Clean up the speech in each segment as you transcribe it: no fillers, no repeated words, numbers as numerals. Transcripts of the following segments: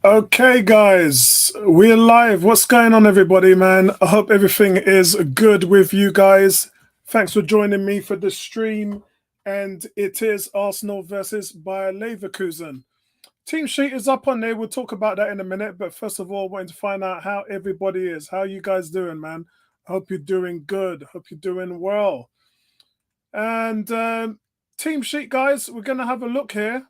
Okay, guys, we're live. What's going on, everybody, man? I hope everything is good with you guys. Thanks for joining me for the stream. And it is Arsenal versus Bayer Leverkusen. Team sheet is up on there. We'll talk about that in a minute. But first of all, wanting to find out how everybody is. How you guys doing, man? I hope you're doing good. Hope you're doing well. And team sheet, guys, we're going to have a look here.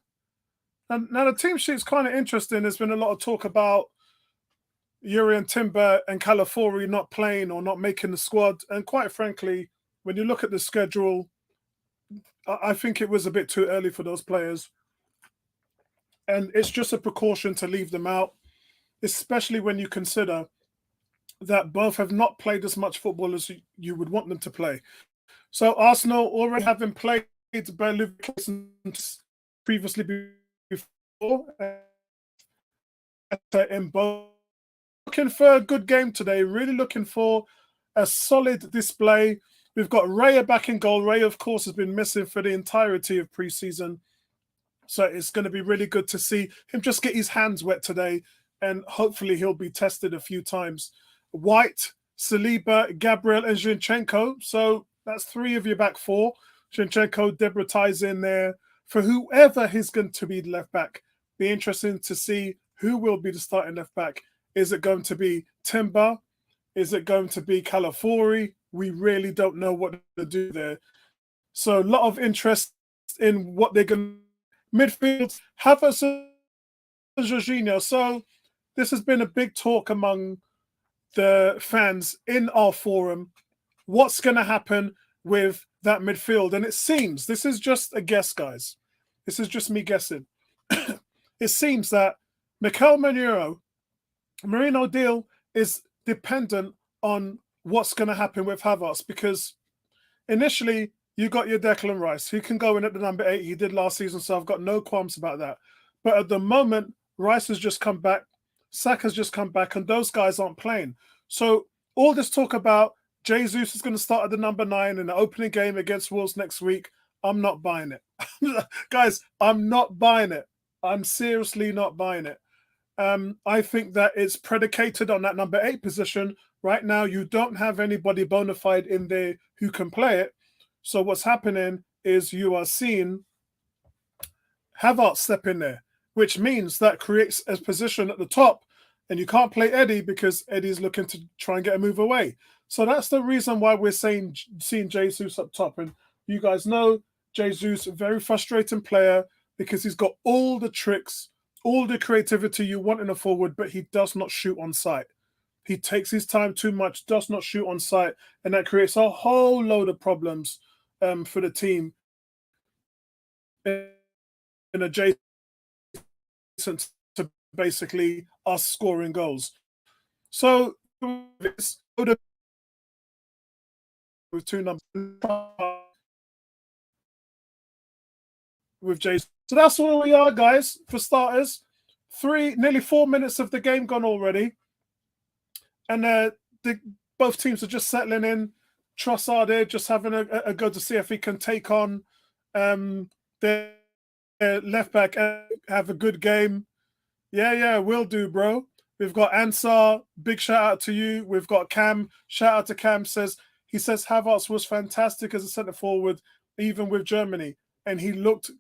Now the team sheet's kind of interesting. There's been a lot of talk about Urian Timber and Calafiori not playing or not making the squad. And quite frankly, when you look at the schedule, I think it was a bit too early for those players. And it's just a precaution to leave them out, especially when you consider that both have not played as much football as you would want them to play. So Arsenal already having played by Leverkusen previously before, in both. Looking for a good game today, really looking for a solid display. We've got Raya back in goal. Raya, of course, has been missing for the entirety of pre-season. So it's going to be really good to see him just get his hands wet today, and hopefully he'll be tested a few times. White, Saliba, Gabriel, and Zinchenko. So that's three of your back four. Zinchenko, Deborah ties in there. For whoever is going to be the left back, be interesting to see who will be the starting left back. Is it going to be Timber? Is it going to be Calafiori? We really don't know what to do there. So a lot of interest in what they're going to midfield. Havertz and Jorginho. So this has been a big talk among the fans in our forum. What's going to happen with that midfield? And it seems, this is just a guess, guys. This is just me guessing. It seems that Mikel Merino deal is dependent on what's going to happen with Havertz, because initially you got your Declan Rice, who can go in at the number 8. He did last season, so I've got no qualms about that. But at the moment, Rice has just come back, Saka's just come back, and those guys aren't playing. So all this talk about Jesus is going to start at the number 9 in the opening game against Wolves next week, I'm not buying it. Guys, I'm not buying it. I'm seriously not buying it. I think that it's predicated on that number 8 position. Right now, you don't have anybody bona fide in there who can play it. So what's happening is you are seeing Havertz step in there, which means that creates a position at the top, and you can't play Eddie because Eddie's looking to try and get a move away. So that's the reason why we're seeing Jesus up top. And you guys know Jesus, a very frustrating player because he's got all the tricks, all the creativity you want in a forward, but he does not shoot on sight. He takes his time too much, does not shoot on sight, and that creates a whole load of problems for the team in adjacent to basically us scoring goals. So with two numbers with Jason. So that's where we are, guys. For starters, nearly 4 minutes of the game gone already, and both teams are just settling in. Trossard there, just having a go to see if he can take on their left back and have a good game. Yeah, will do, bro. We've got Ansar, big shout out to you. We've got Cam, shout out to Cam. He says Havertz was fantastic as a centre forward, even with Germany, and he looked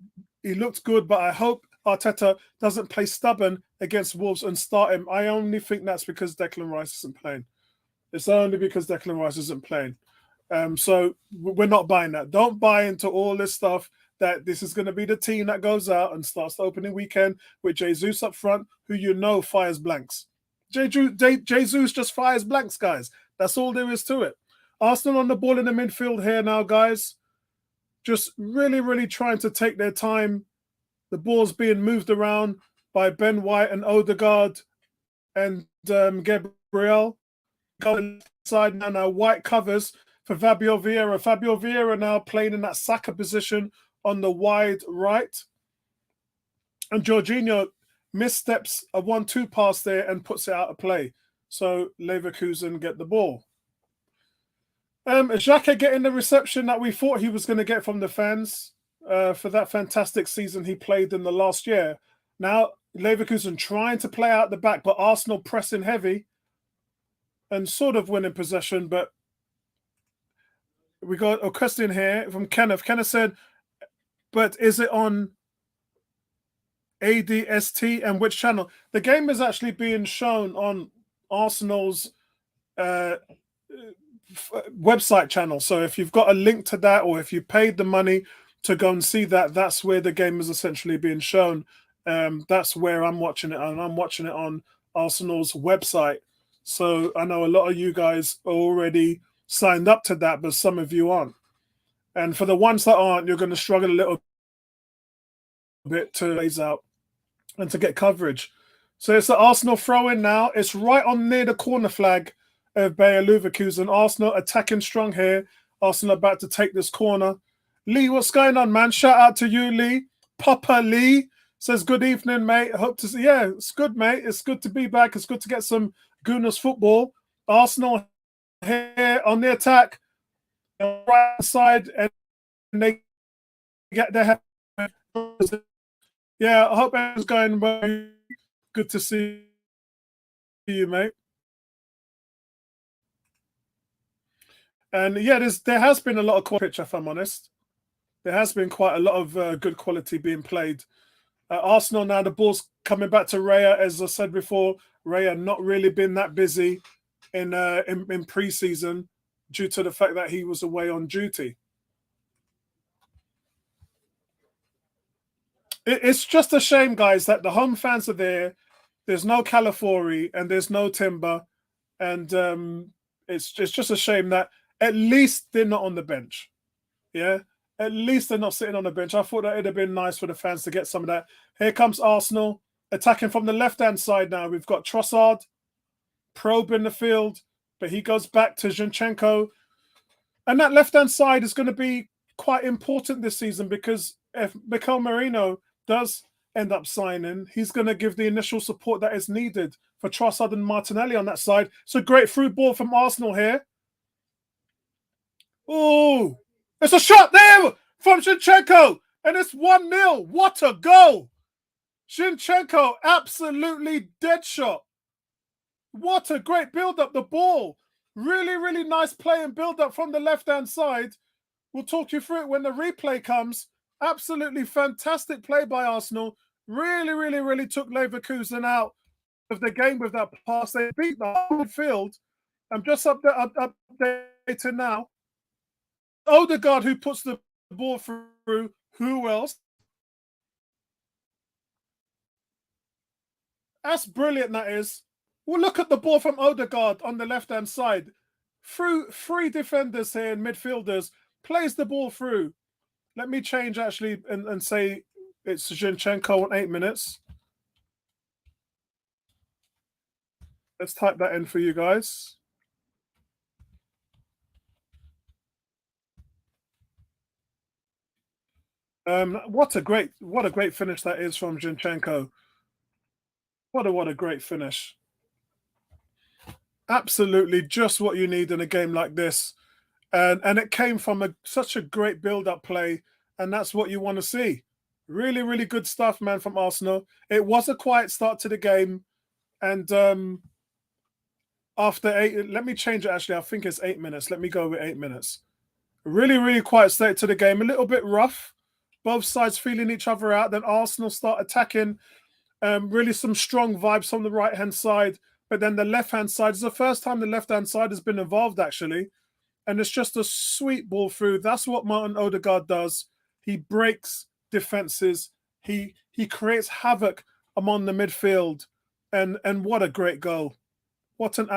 good. But I hope Arteta doesn't play stubborn against Wolves and start him. I only think that's because Declan Rice isn't playing. It's only because Declan Rice isn't playing. So we're not buying that. Don't buy into all this stuff that this is going to be the team that goes out and starts the opening weekend with Jesus up front, who you know fires blanks. Jesus just fires blanks, guys. That's all there is to it. Arsenal on the ball in the midfield here now, guys. Just really, really trying to take their time. The ball's being moved around by Ben White and Odegaard and Gabriel. Going inside now, White covers for Fabio Vieira. Fabio Vieira now playing in that Saka position on the wide right. And Jorginho missteps a 1-2 pass there and puts it out of play. So Leverkusen get the ball. Xhaka getting the reception that we thought he was going to get from the fans for that fantastic season he played in the last year. Now, Leverkusen trying to play out the back, but Arsenal pressing heavy and sort of winning possession. But we got a question here from Kenneth. Kenneth said, but is it on ADST and which channel? The game is actually being shown on Arsenal's website channel. So if you've got a link to that, or if you paid the money to go and see that, that's where the game is essentially being shown. That's where I'm watching it, and I'm watching it on Arsenal's website. So I know a lot of you guys are already signed up to that, but some of you aren't. And for the ones that aren't, you're going to struggle a little bit to raise out and to get coverage. So it's the Arsenal throw-in now. It's right on near the corner flag of Bayer Leverkusen. Arsenal attacking strong here. Arsenal about to take this corner. Lee, what's going on, man? Shout out to you, Lee. Papa Lee says, good evening, mate. Hope to see. Yeah, it's good, mate. It's good to be back. It's good to get some Gunners football. Arsenal here on the attack. Right side, and they get their head. Yeah, I hope everyone's going well. Good to see you, mate. And yeah, there has been a lot of quality, if I'm honest. There has been quite a lot of good quality being played. Arsenal now, the ball's coming back to Raya. As I said before, Raya not really been that busy in pre-season due to the fact that he was away on duty. It's just a shame, guys, that the home fans are there. There's no Calafiori and there's no Timber. And it's just a shame that at least they're not on the bench. Yeah, at least they're not sitting on the bench. I thought that it'd have been nice for the fans to get some of that. Here comes Arsenal attacking from the left-hand side now. We've got Trossard probing the field, but he goes back to Zinchenko. And that left-hand side is going to be quite important this season, because if Mikel Merino does end up signing, he's going to give the initial support that is needed for Trossard and Martinelli on that side. It's a great through ball from Arsenal here. Oh, it's a shot there from Zinchenko, and it's 1-0. What a goal! Zinchenko, absolutely dead shot. What a great build-up, the ball. Really, really nice play and build-up from the left-hand side. We'll talk you through it when the replay comes. Absolutely fantastic play by Arsenal. Really, really, really took Leverkusen out of the game with that pass. They beat the whole field. I'm just updating now. Odegaard, who puts the ball through. Who else? That's brilliant, that is. Well, look at the ball from Odegaard on the left-hand side. Through three defenders here and midfielders. Plays the ball through. Let me change, actually, and say it's Zinchenko on 8 minutes. Let's type that in for you guys. What a great finish that is from Zinchenko. What a great finish. Absolutely just what you need in a game like this. And it came from such a great build-up play, and that's what you want to see. Really, really good stuff, man, from Arsenal. It was a quiet start to the game, and after 8, let me change it, actually. I think it's 8 minutes. Let me go with 8 minutes. Really, really quiet start to the game. A little bit rough. Both sides feeling each other out. Then Arsenal start attacking. Really some strong vibes on the right-hand side. But then the left-hand side is the first time the left-hand side has been involved, actually. And it's just a sweet ball through. That's what Martin Odegaard does. He breaks defenses. He creates havoc among the midfield. And what a great goal. What an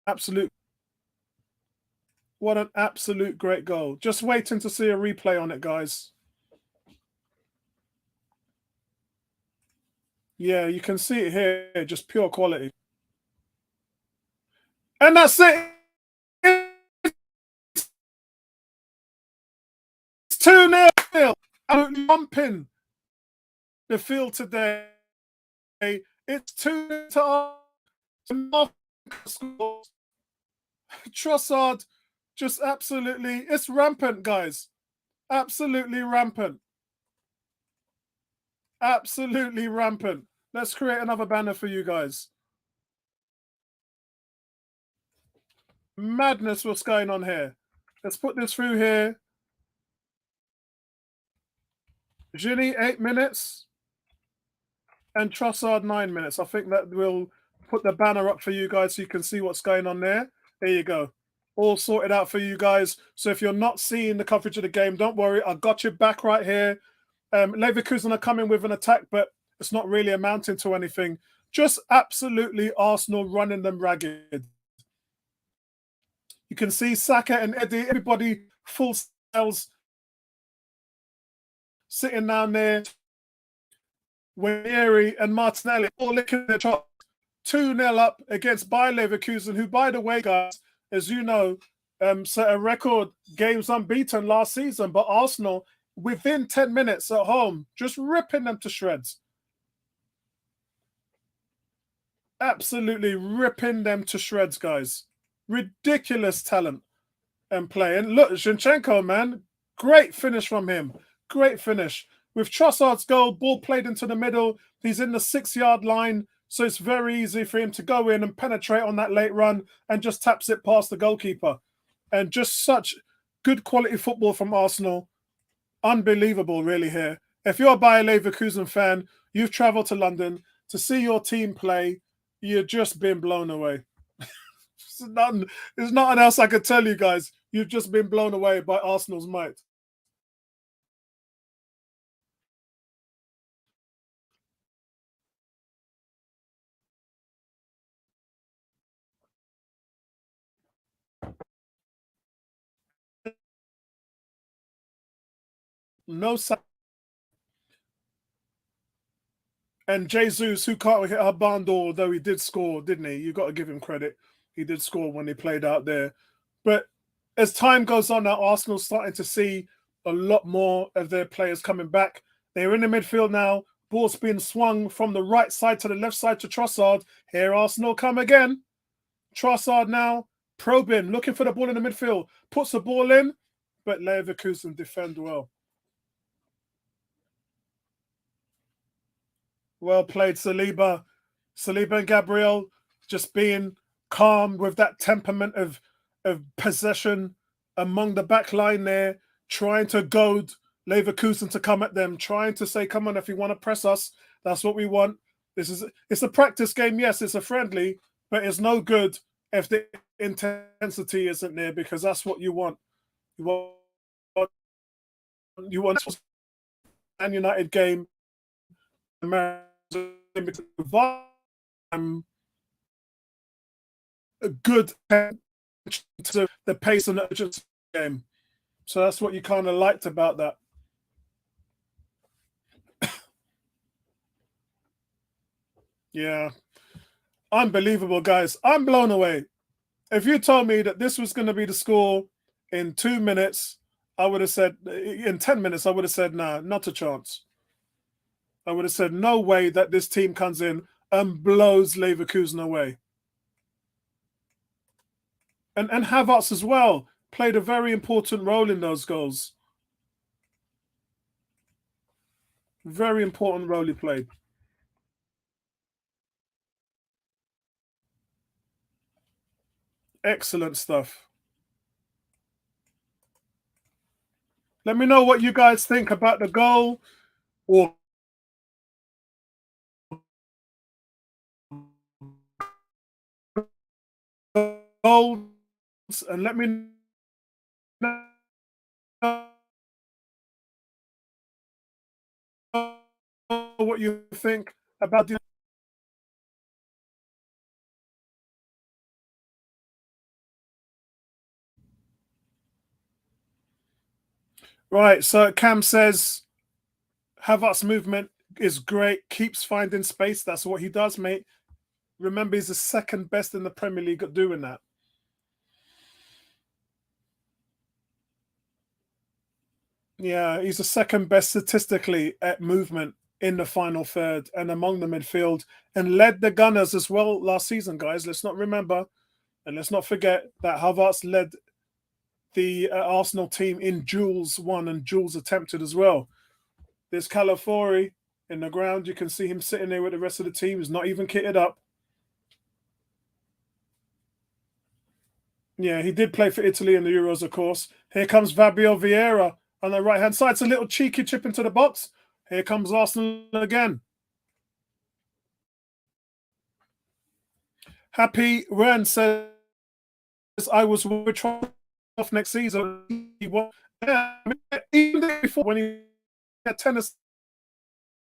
absolute great goal. Just waiting to see a replay on it, guys. Yeah, you can see it here. Just pure quality. And that's it. It's 2-0. Absolutely pumping the field today. It's 2 to Trossard, just absolutely, it's rampant, guys. Absolutely rampant. Absolutely rampant. Let's create another banner for you guys. Madness what's going on here. Let's put this through here. Ginny, 8 minutes. And Trossard, 9 minutes. I think that will put the banner up for you guys so you can see what's going on there. There you go. All sorted out for you guys. So if you're not seeing the coverage of the game, don't worry. I got your back right here. Leverkusen are coming with an attack, but it's not really amounting to anything. Just absolutely Arsenal running them ragged. You can see Saka and Eddie, everybody full cells sitting down there. Winieri and Martinelli all licking their chops. 2-0 up against Bayer Leverkusen, who, by the way, guys, as you know, set a record games unbeaten last season. But Arsenal, within 10 minutes at home, just ripping them to shreds. Absolutely ripping them to shreds, guys. Ridiculous talent and play. And look, Zinchenko, man, great finish from him. Great finish. With Trossard's goal, ball played into the middle. He's in the 6-yard line, so it's very easy for him to go in and penetrate on that late run and just taps it past the goalkeeper. And just such good quality football from Arsenal. Unbelievable, really, here. If you're a Bayer Leverkusen fan, you've travelled to London to see your team play, you've just been blown away. There's nothing else I could tell you guys. You've just been blown away by Arsenal's might. No. And Jesus, who can't hit a barn door, though he did score, didn't he? You've got to give him credit. He did score when he played out there. But as time goes on now, Arsenal's starting to see a lot more of their players coming back. They're in the midfield now. Ball's being swung from the right side to the left side to Trossard. Here Arsenal come again. Trossard now probing, looking for the ball in the midfield. Puts the ball in, but Leverkusen defend well. Well played, Saliba. Saliba and Gabriel just being calm with that temperament of possession among the back line there, trying to goad Leverkusen to come at them, trying to say, come on, if you want to press us, that's what we want. It's a practice game. Yes, it's a friendly, but it's no good if the intensity isn't there, because that's what you want. You want a United game. Good to the pace and urgency game. So that's what you kind of liked about that. Yeah. Unbelievable, guys. I'm blown away. If you told me that this was going to be the score in 2 minutes, I would have said, in 10 minutes, I would have said, nah, not a chance. I would have said, no way that this team comes in and blows Leverkusen away. And Havertz as well played a very important role in those goals. Very important role he played. Excellent stuff. Let me know what you guys think about the goal, or goals, and let me know what you think about the. Right, so Cam says Havertz movement is great, keeps finding space. That's what he does, mate. Remember, he's the second best in the Premier League at doing that. Yeah, he's the second best statistically at movement in the final third and among the midfield, and led the Gunners as well last season, guys. Let's not remember, and let's not forget that Havertz led the Arsenal team in duels won and duels attempted as well. There's Calafiori. in the ground. You can see him sitting there with the rest of the team. He's not even kitted up. Yeah, he did play for Italy in the Euros, of course. Here comes Fabio Vieira on the right-hand side. It's a little cheeky chip into the box. Here comes Arsenal again. Happy Ren says, I was with off next season. Yeah, even before when he had 10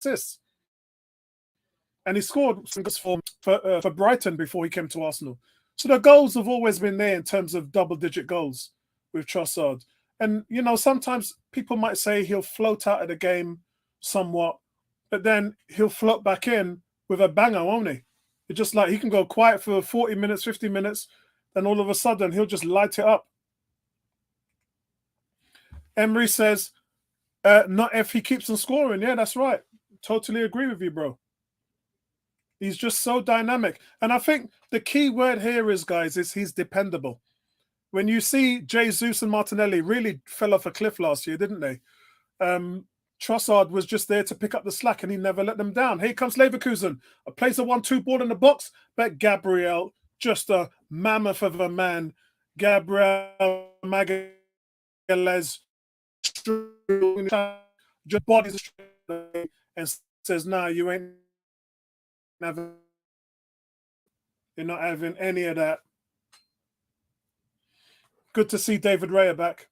assists. And he scored some goals for Brighton before he came to Arsenal. So the goals have always been there in terms of double-digit goals with Trossard. And, you know, sometimes people might say he'll float out of the game somewhat, but then he'll float back in with a banger, won't he? It's just like he can go quiet for 40 minutes, 50 minutes, then all of a sudden he'll just light it up. Emery says, not if he keeps on scoring. Yeah, that's right. Totally agree with you, bro. He's just so dynamic. And I think the key word here is, guys, is he's dependable. When you see Jesus and Martinelli really fell off a cliff last year, didn't they? Trossard was just there to pick up the slack and he never let them down. Here comes Leverkusen. Plays a 1-2 ball in the box, but Gabriel, just a mammoth of a man. Gabriel Magalhaes just bodies and says, nah, you ain't having, you're not having any of that. Good to see David Raya back.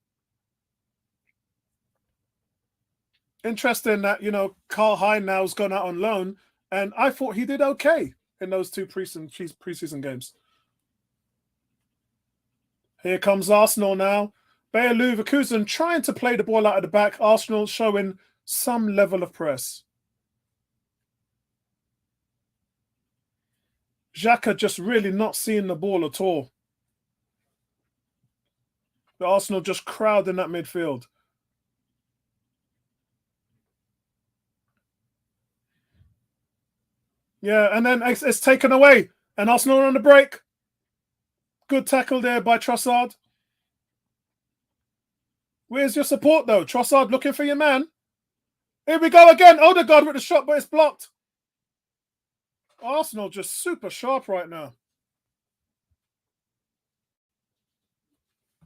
Interesting that, you know, Carl Hein now's gone out on loan, and I thought he did okay in those two preseason games. Here comes Arsenal now. Bayer Leverkusen trying to play the ball out of the back. Arsenal showing some level of press. Xhaka just really not seeing the ball at all. The Arsenal just crowding that midfield. Yeah, and then it's taken away. And Arsenal are on the break. Good tackle there by Trossard. Where's your support, though? Trossard looking for your man. Here we go again. Odegaard with the shot, but it's blocked. Arsenal just super sharp right now.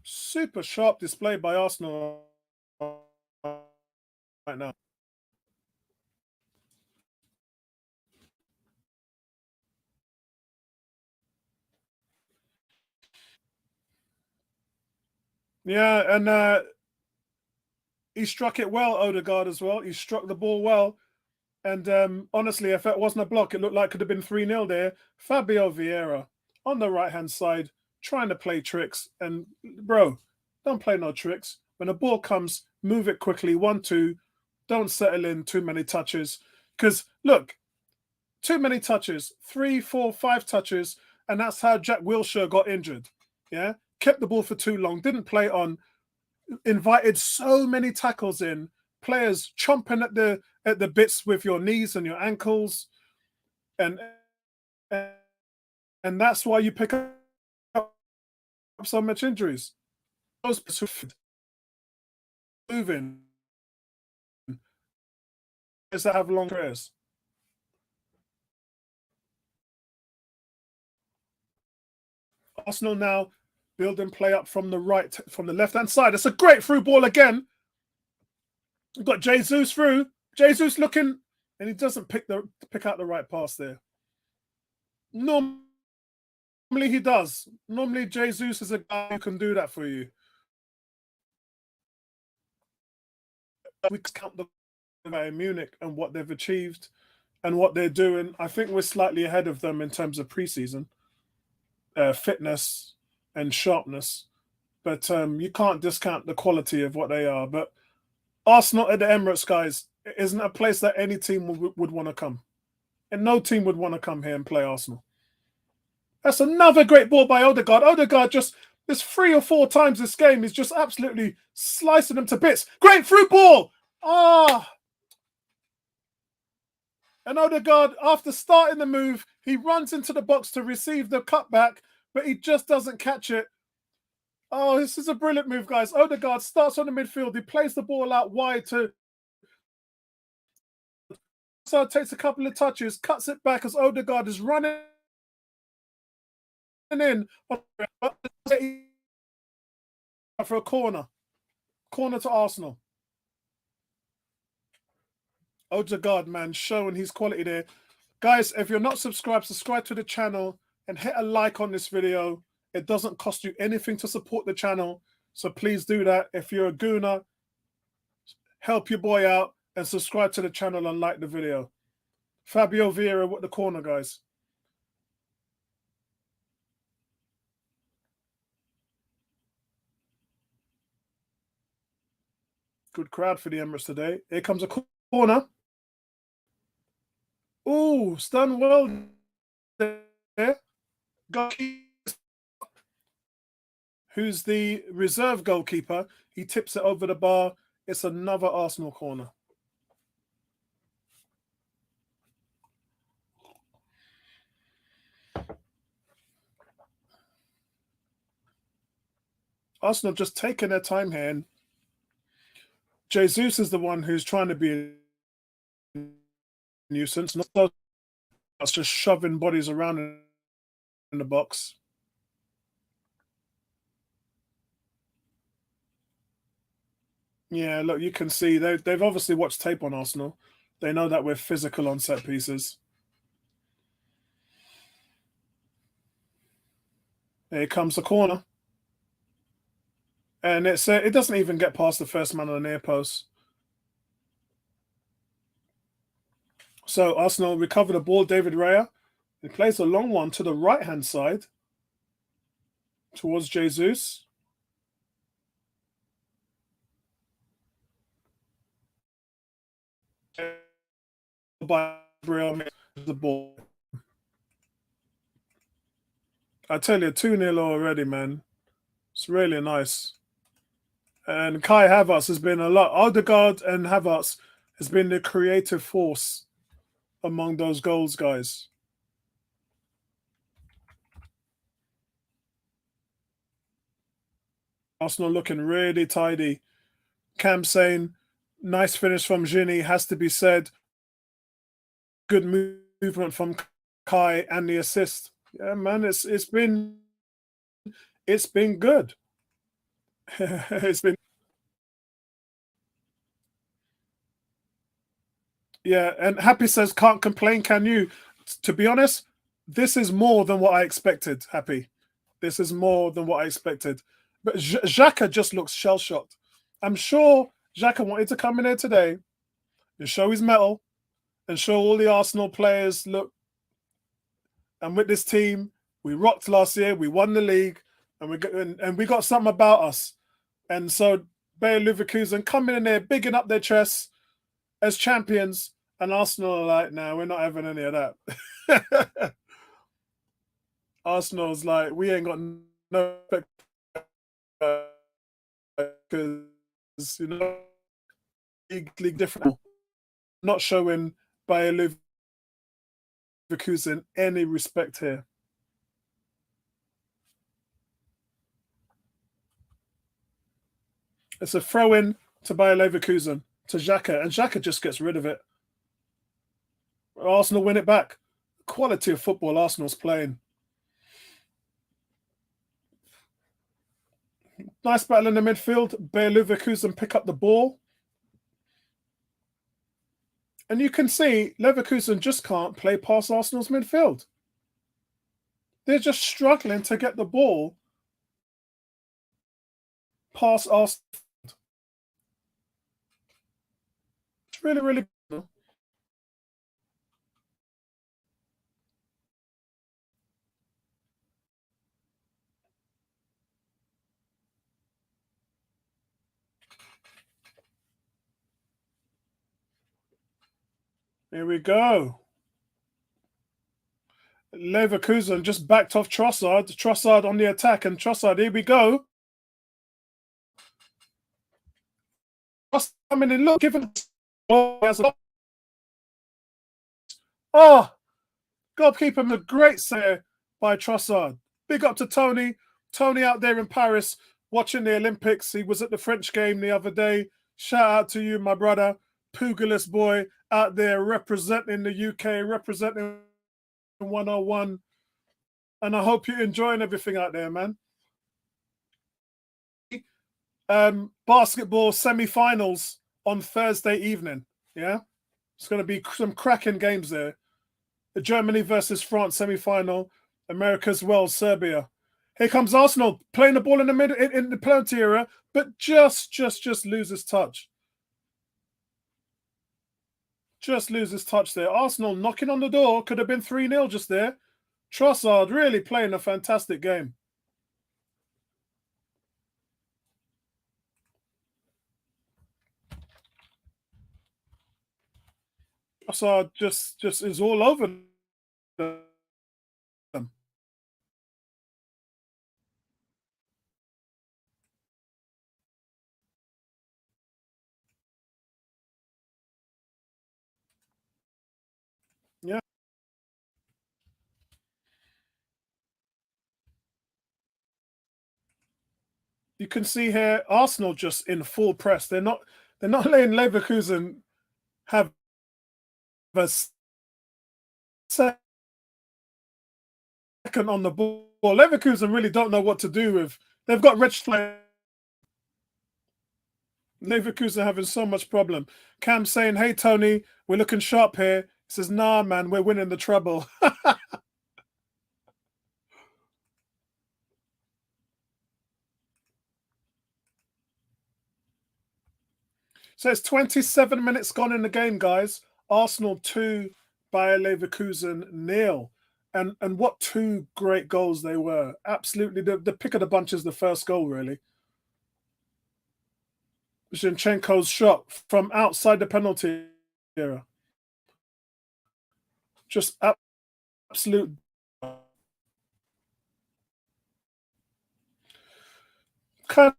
Super sharp display by Arsenal right now. Yeah, and he struck it well, Odegaard, as well. He struck the ball well. And honestly, if it wasn't a block, it looked like it could have been 3-0 there. Fabio Vieira on the right-hand side, trying to play tricks. And, bro, don't play no tricks. When a ball comes, move it quickly, 1-2. Don't settle in too many touches. Because, look, too many touches, 3, 4, 5 touches, and that's how Jack Wilshere got injured. Yeah? Kept the ball for too long, didn't play on, invited so many tackles in, players chomping at the bits with your knees and your ankles, and that's why you pick up so much injuries. Those moving is that have long careers. Arsenal now build and play up from the right, from the left-hand side. It's a great through ball again. We've got Jesus through. Jesus looking, and he doesn't pick out the right pass there. Normally he does. Normally Jesus is a guy who can do that for you. We count the Bayern Munich and what they've achieved and what they're doing. I think we're slightly ahead of them in terms of preseason fitness and sharpness, but you can't discount the quality of what they are. But Arsenal at the Emirates, guys, isn't a place that any team would want to come, and no team would want to come here and play Arsenal. That's another great ball by Odegaard. Odegaard just, there's 3 or 4 times this game, he's just absolutely slicing them to bits. Great through ball. And Odegaard, after starting the move, he runs into the box to receive the cutback, but he just doesn't catch it. Oh, this is a brilliant move, guys. Odegaard starts on the midfield. He plays the ball out wide to Trossard takes a couple of touches, cuts it back as Odegaard is running in for a corner. Corner to Arsenal. Odegaard, man, showing his quality there. Guys, if you're not subscribed, subscribe to the channel and hit a like on this video. It doesn't cost you anything to support the channel, so please do that. If you're a gooner, help your boy out and subscribe to the channel and like the video. Fabio Vieira with the corner, guys. Good crowd for the Emirates today. Here comes a corner. Oh, done well there. Who's the reserve goalkeeper? He tips it over the bar. It's another Arsenal corner. Arsenal just taking their time here. And Jesus is the one who's trying to be a nuisance. Not just shoving bodies around in the box. Yeah, look, you can see they've obviously watched tape on Arsenal. They know that we're physical on set pieces. Here comes the corner. And it doesn't even get past the first man on the near post. So Arsenal recover the ball. David Raya. He plays a long one to the right-hand side towards Jesus. By the ball. I tell you, 2-0 already, man. It's really nice. And Kai Havertz has been a lot. Odegaard and Havertz has been the creative force among those goals, guys. Arsenal looking really tidy. Cam saying, nice finish from Gini, has to be said. Good movement from Kai and the assist. Yeah, man, it's been good. It's been. Yeah, and Happy says, can't complain, can you? To be honest, this is more than what I expected, Happy. This is more than what I expected. But Xhaka just looks shell-shocked. I'm sure Xhaka wanted to come in here today and show his mettle and show all the Arsenal players, look, and with this team, we rocked last year, we won the league, and we got something about us. And so Bayer Leverkusen coming in there, bigging up their chests as champions, and Arsenal are like, no, we're not having any of that. Arsenal's like, we ain't got no because league different. Not showing Bayer Leverkusen any respect here. It's a throw-in to Bayer Leverkusen to Xhaka, and Xhaka just gets rid of it. Arsenal win it back. Quality of football Arsenal's playing. Nice battle in the midfield. Bayer Leverkusen pick up the ball. And you can see Leverkusen just can't play past Arsenal's midfield. They're just struggling to get the ball past Arsenal. It's really, really good. Here we go. Leverkusen just backed off Trossard. Trossard on the attack, and Trossard, here we go. Trossard coming in, look, give him. Oh, goalkeeper, a great save by Trossard. Big up to Tony. Tony out there in Paris watching the Olympics. He was at the French game the other day. Shout out to you, my brother. Pugilist boy out there representing the UK, representing 101. And I hope you're enjoying everything out there, man. Basketball semi-finals on Thursday evening. Yeah, it's going to be some cracking games there. The Germany versus France semi-final. America's Wales, Serbia. Here comes Arsenal playing the ball in the middle in the penalty area, but just loses touch. Just loses touch there. Arsenal knocking on the door. Could have been 3-0 just there. Trossard really playing a fantastic game. Trossard just is all over them. Yeah. You can see here Arsenal just in full press. They're not letting Leverkusen have a second on the ball. Leverkusen really don't know what to do with. They've got rich players. Leverkusen having so much problem. Cam saying, "Hey Tony, we're looking sharp here." He says, "Nah, man, we're winning the treble." So it's 27 minutes gone in the game, guys. Arsenal 2, Bayer Leverkusen 0. And what two great goals they were. Absolutely. The pick of the bunch is the first goal, really. Zinchenko's shot from outside the penalty area. Just absolute. Kind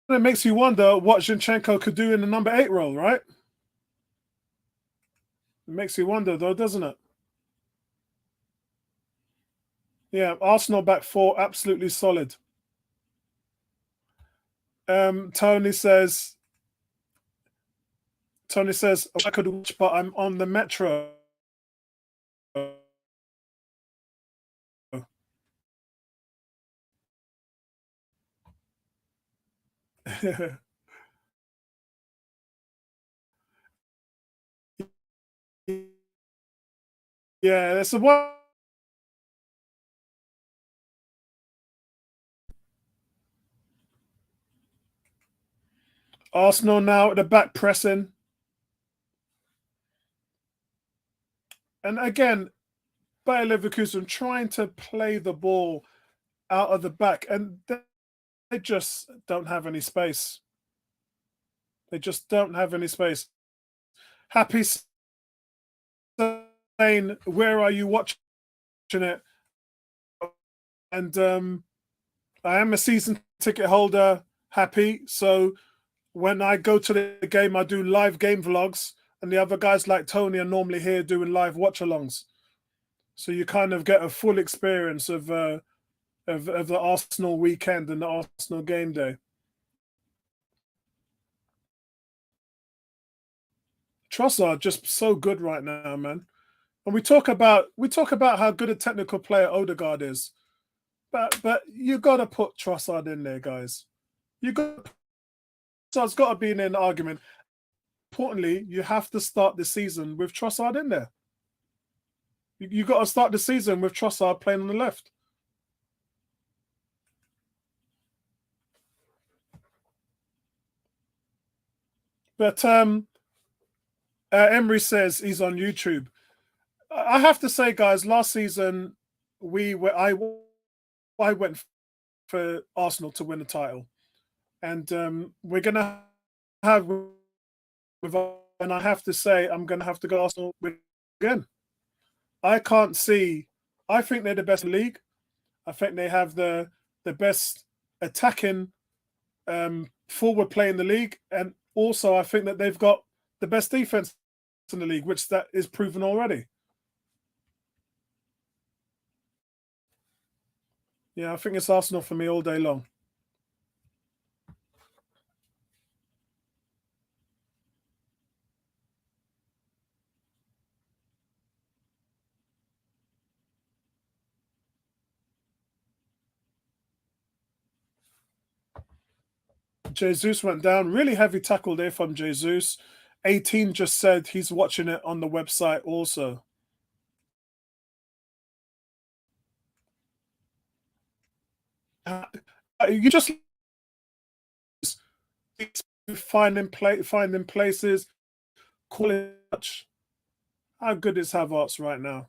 of makes you wonder what Zinchenko could do in the number 8 role, right? It makes you wonder, though, doesn't it? Yeah, Arsenal back 4, absolutely solid. Tony says, I could watch, but I'm on the metro. Yeah, that's the one. Arsenal now at the back pressing. And again, Bayer Leverkusen trying to play the ball out of the back, and they just don't have any space. They just don't have any space. Happy saying, "Where are you watching it?" And I am a season ticket holder, Happy. So when I go to the game, I do live game vlogs, and the other guys like Tony are normally here doing live watch-alongs. So you kind of get a full experience of the Arsenal weekend and the Arsenal game day. Trossard just so good right now, man. And we talk about how good a technical player Odegaard is, but you got to put Trossard in there, guys. Trossard's got to be in an argument. Importantly, you have to start the season with Trossard in there. You got to start the season with Trossard playing on the left. But Emery says he's on YouTube. I have to say, guys, last season I went for Arsenal to win the title, and we're gonna have and I have to say I'm gonna have to go Arsenal again. I can't see. I think they're the best in the league. I think they have the best attacking forward play in the league, and also I think that they've got the best defense in the league, which that is proven already. Yeah, I think it's Arsenal for me all day long. Jesus went down. Really heavy tackle there from Jesus. 18 just said he's watching it on the website also. You just finding places, calling touch. How good is Havertz right now?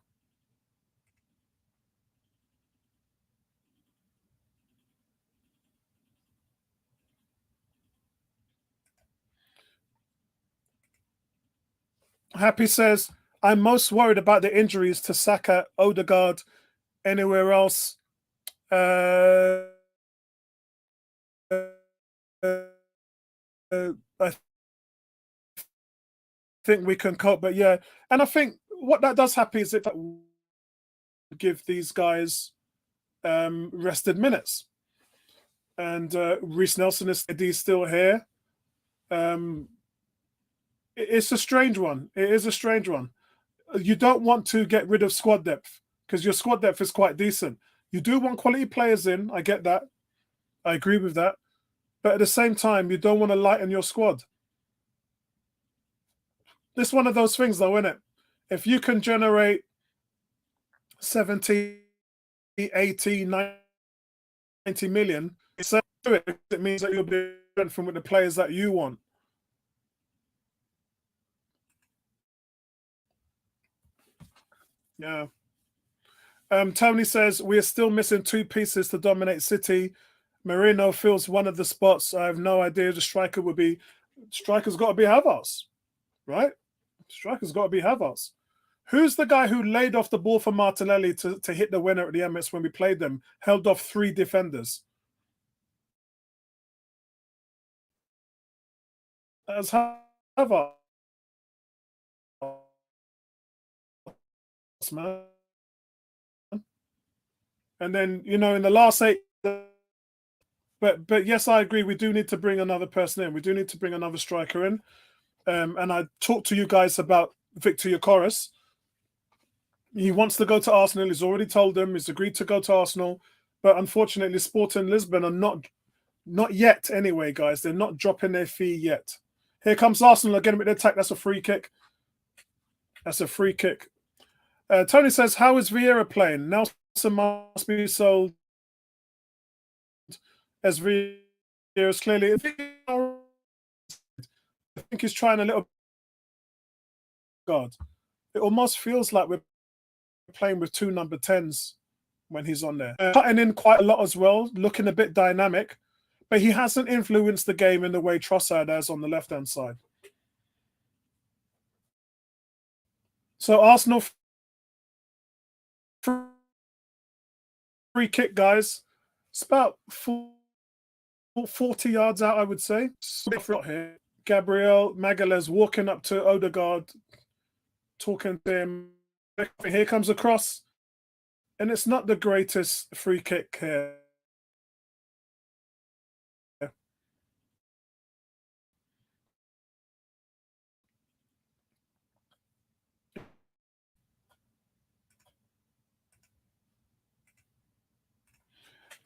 Happy says, I'm most worried about the injuries to Saka, Odegaard, anywhere else. I think we can cope, but yeah. And I think what that does happen is it give these guys rested minutes. And Reece Nelson is still here. It's a strange one. It is a strange one. You don't want to get rid of squad depth because your squad depth is quite decent. You do want quality players in. I get that. I agree with that. But at the same time, you don't want to lighten your squad. It's one of those things, though, isn't it? If you can generate 70, 80, 90 million, it means that you'll be from with the players that you want. Yeah. Tony says, we are still missing 2 pieces to dominate City. Merino fills one of the spots. I have no idea the striker would be. Striker's got to be Havertz, right? Striker's got to be Havertz. Who's the guy who laid off the ball for Martinelli to hit the winner at the Emirates when we played them? Held off 3 defenders. As Havertz, man. And then, in the last 8, but yes, I agree. We do need to bring another person in. We do need to bring another striker in. And I talked to you guys about Victor Gyökeres. He wants to go to Arsenal. He's already told them. He's agreed to go to Arsenal. But unfortunately, Sporting Lisbon are not yet anyway, guys. They're not dropping their fee yet. Here comes Arsenal again with the attack. That's a free kick. That's a free kick. Tony says, how is Vieira playing? Nelson must be sold as Vieira is clearly. I think he's trying a little. God, it almost feels like we're playing with 2 number 10s when he's on there. Cutting in quite a lot as well, looking a bit dynamic, but he hasn't influenced the game in the way Trossard has on the left-hand side. So Arsenal free kick, guys. It's about 40 yards out, I would say. Here. Gabriel Magalhaes walking up to Odegaard, talking to him. Here comes a cross, and it's not the greatest free kick here.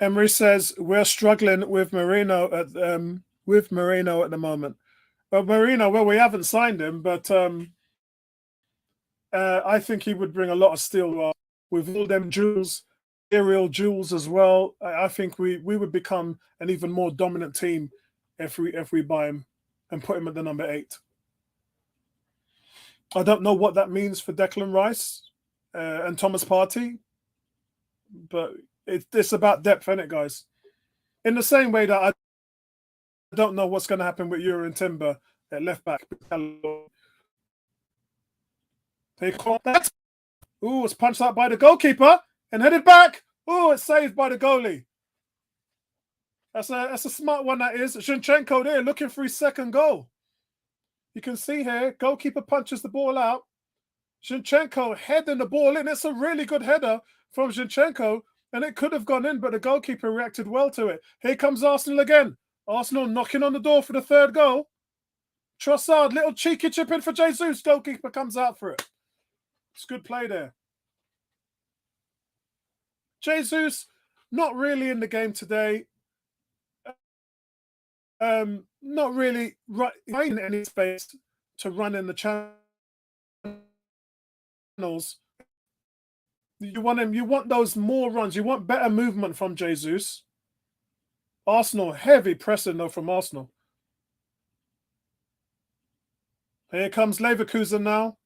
Emery says we're struggling with Merino at the moment. But Merino, well, we haven't signed him, but I think he would bring a lot of steel with all them jewels, aerial jewels as well. I think we would become an even more dominant team if we buy him and put him at the number 8. I don't know what that means for Declan Rice and Thomas Partey, but it's about depth, isn't it, guys? In the same way that I don't know what's going to happen with Euro and Timber at left back. Ooh, it's punched out by the goalkeeper and headed back. Ooh, it's saved by the goalie. That's a smart one, that is. Zinchenko there looking for his second goal. You can see here, goalkeeper punches the ball out. Zinchenko heading the ball in. It's a really good header from Zinchenko, and it could have gone in, but the goalkeeper reacted well to it. Here comes Arsenal again. Arsenal knocking on the door for the 3rd goal. Trossard, little cheeky chip in for Jesus. Goalkeeper comes out for it. It's good play there. Jesus, not really in the game today. not really in any space to run in the channels. You want him. You want those more runs. You want better movement from Jesus. Arsenal, heavy pressing though from Arsenal. Here comes Leverkusen now.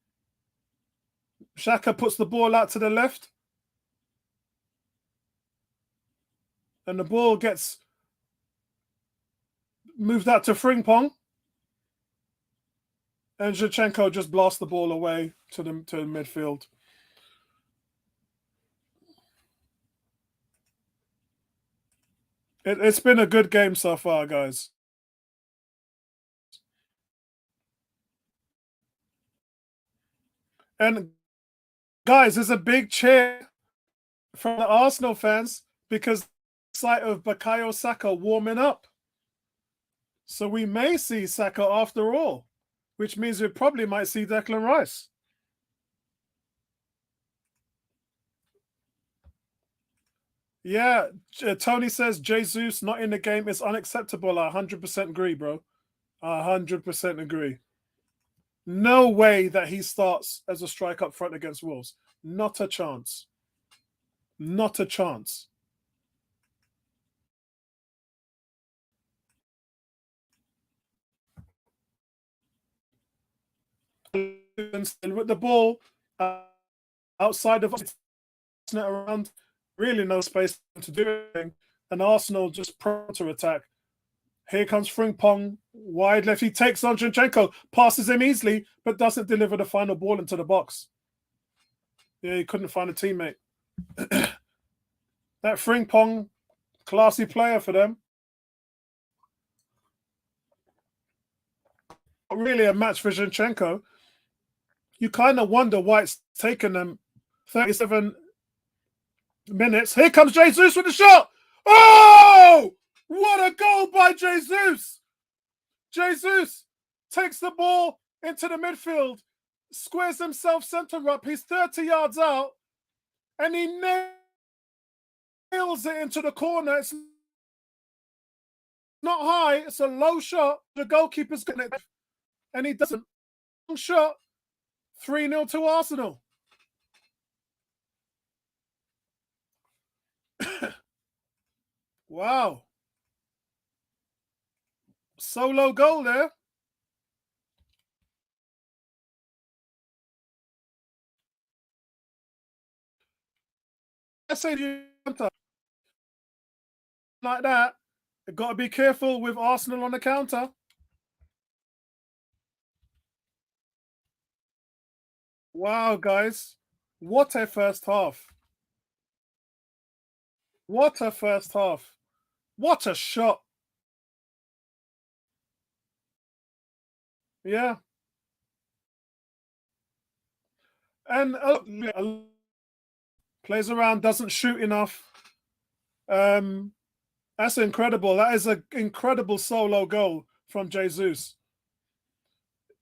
Saka puts the ball out to the left. And the ball gets moved out to Frimpong. And Zinchenko just blasts the ball away to the midfield. It's been a good game so far, guys. And guys, there's a big cheer from the Arsenal fans because the sight of Bukayo Saka warming up. So we may see Saka after all, which means we probably might see Declan Rice. Yeah, Tony says Jesus not in the game is unacceptable. I 100% agree, bro. I 100% agree. No way that he starts as a strike up front against Wolves. Not a chance. Not a chance. With the ball outside of around, really no space to do anything, and Arsenal just prone to attack. Here comes Frimpong, wide left. He takes on Zinchenko, passes him easily, but doesn't deliver the final ball into the box. Yeah, he couldn't find a teammate. That Frimpong, classy player for them. Not really a match for Zinchenko. You kind of wonder why it's taken them 37 minutes. Here comes Jesus with the shot. Oh! What a goal by Jesus! Jesus takes the ball into the midfield, squares himself centre up. He's 30 yards out, and he nails it into the corner. It's not high. It's a low shot. The goalkeeper's getting it, and he doesn't. Long shot. 3-0 to Arsenal. Wow. Solo goal there. I say like that. You've got to be careful with Arsenal on the counter. Wow, guys. What a first half. What a first half. What a shot. Yeah. And plays around, doesn't shoot enough. That's incredible. That is an incredible solo goal from Jesus.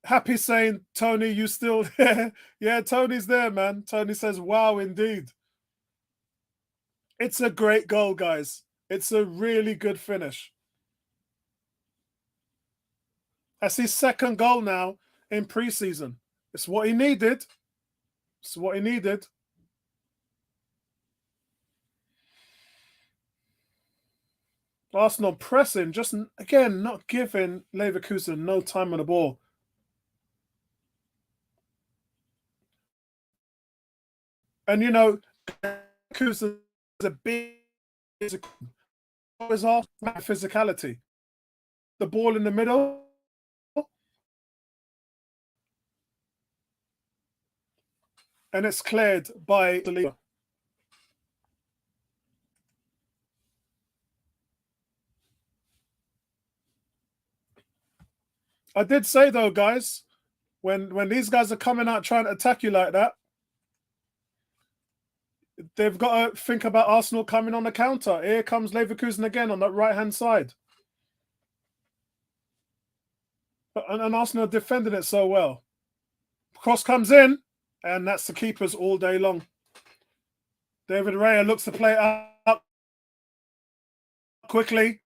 Happy saying, Tony, you still there? Yeah, Tony's there, man. Tony says, wow, indeed. It's a great goal, guys. It's a really good finish. That's his second goal now in pre-season. It's what he needed. It's what he needed. Arsenal pressing, just again, not giving Leverkusen no time on the ball. And, you know, Leverkusen is a big physicality. The ball in the middle. And it's cleared by Saliba. I did say, though, guys, when these guys are coming out trying to attack you like that, they've got to think about Arsenal coming on the counter. Here comes Leverkusen again on that right-hand side. And Arsenal defending it so well. Cross comes in, and that's the keepers all day long. David Raya looks to play out quickly.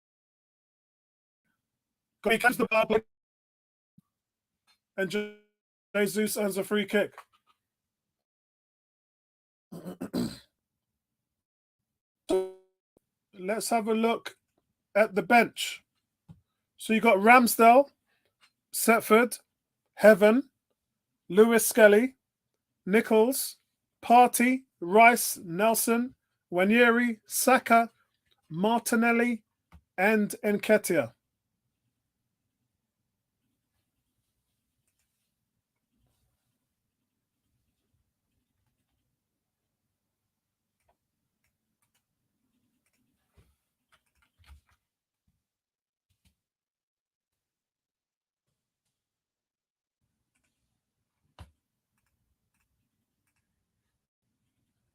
He catches the ball, and Jesus earns a free kick. Let's have a look at the bench. So you got Ramsdale, Setford, Heaven, Lewis Skelly, Nichols, Partey, Rice, Nelson, Wanyeri, Saka, Martinelli, and Nketiah.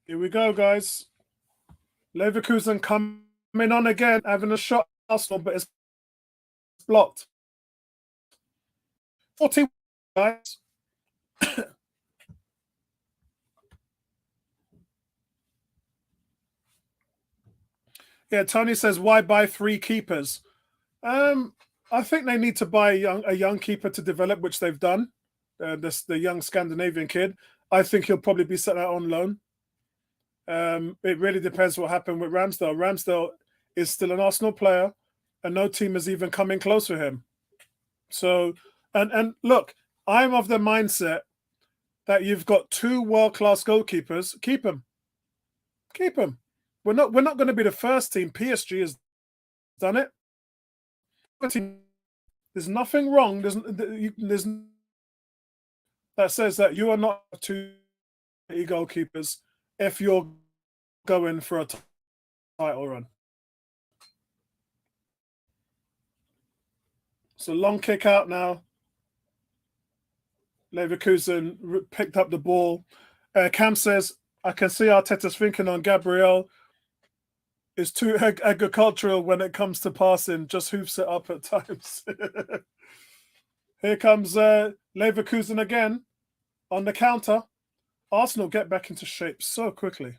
Here we go, guys. Leverkusen coming on again, having a shot at Arsenal, but it's blocked. 14 guys. Yeah, Tony says, why buy 3 keepers? I think they need to buy a young keeper to develop, which they've done. The young Scandinavian kid. I think he'll probably be set out on loan. It really depends what happened with Ramsdale. Ramsdale is still an Arsenal player, and no team has even come in close with him. So, and look, I'm of the mindset that you've got 2 world-class goalkeepers. Keep them. Keep them. We're not going to be the first team. PSG has done it. There's nothing wrong. There's that says that you are not 2 goalkeepers if you're going for a title run. So long kick out now. Leverkusen picked up the ball. Cam says, I can see Arteta's thinking on Gabriel is too agricultural when it comes to passing, just hoofs it up at times. Here comes Leverkusen again on the counter. Arsenal get back into shape so quickly.